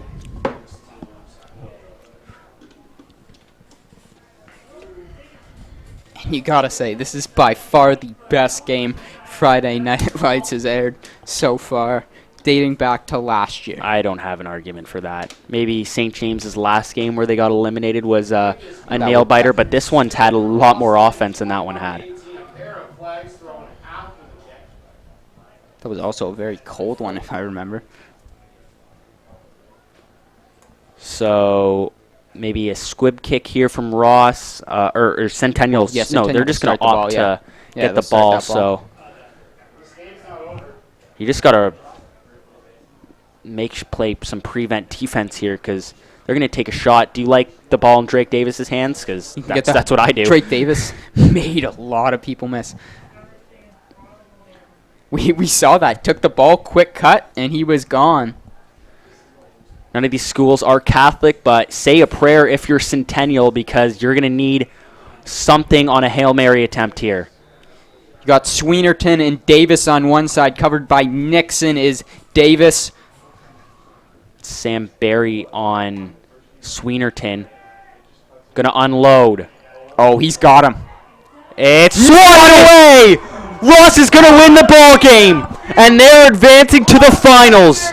And you got to say, this is by far the best game Friday Night Lights has aired so far, dating back to last year. I don't have an argument for that. Maybe St. James's last game where they got eliminated was a nail-biter, but this one's had a lot more offense than that one had. That was also a very cold one, if I remember. So maybe a squib kick here from Ross, or Centennials. Yeah, no, they're just going to opt to get the ball. So you just got to play some prevent defense here because they're going to take a shot. Do you like the ball in Drake Davis's hands? Because that's what I do. Drake Davis made a lot of people miss. We saw that. Took the ball, quick cut, and he was gone. None of these schools are Catholic, but say a prayer if you're Centennial because you're going to need something on a Hail Mary attempt here. You got Sweenerton and Davis on one side. Covered by Nixon is Davis. Sam Barry on Sweenerton. Going to unload. Oh, he's got him. It's swung away! Ross is going to win the ball game, and they're advancing to the finals.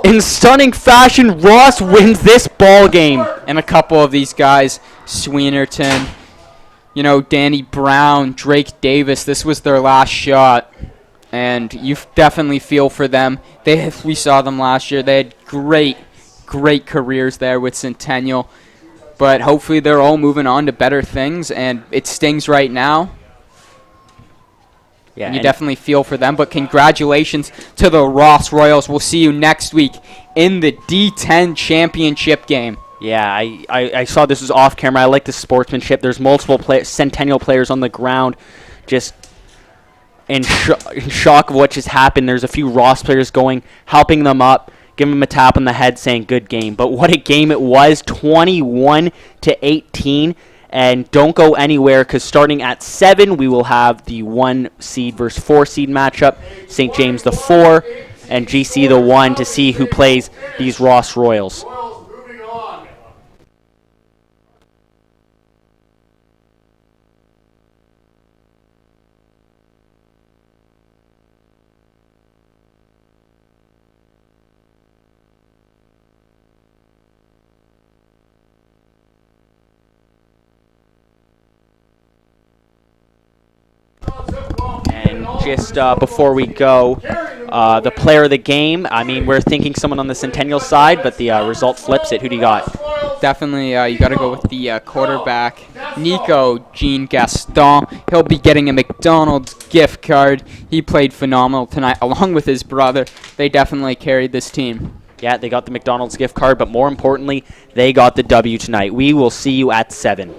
In stunning fashion, Ross wins this ball game. And a couple of these guys, Sweenerton, Danny Brown, Drake Davis, this was their last shot. And you definitely feel for them. We saw them last year. They had great careers there with Centennial. But hopefully they're all moving on to better things, and it stings right now. Yeah, you definitely feel for them, but congratulations to the Ross Royals. We'll see you next week in the D10 championship game. Yeah, I saw this was off camera. I like the sportsmanship. There's multiple Centennial players on the ground just in shock of what just happened. There's a few Ross players helping them up, giving them a tap on the head saying good game. But what a game it was, 21-18. And don't go anywhere because starting at 7, we will have the 1 seed versus 4 seed matchup. St. James the 4 and GC the 1 to see who plays these Ross Royals. Moving on. And just before we go, the player of the game, we're thinking someone on the Centennial side, but the result flips it. Who do you got? Definitely, you got to go with the quarterback, Nico Jean Gaston. He'll be getting a McDonald's gift card. He played phenomenal tonight, along with his brother. They definitely carried this team. Yeah, they got the McDonald's gift card, but more importantly, they got the W tonight. We will see you at 7.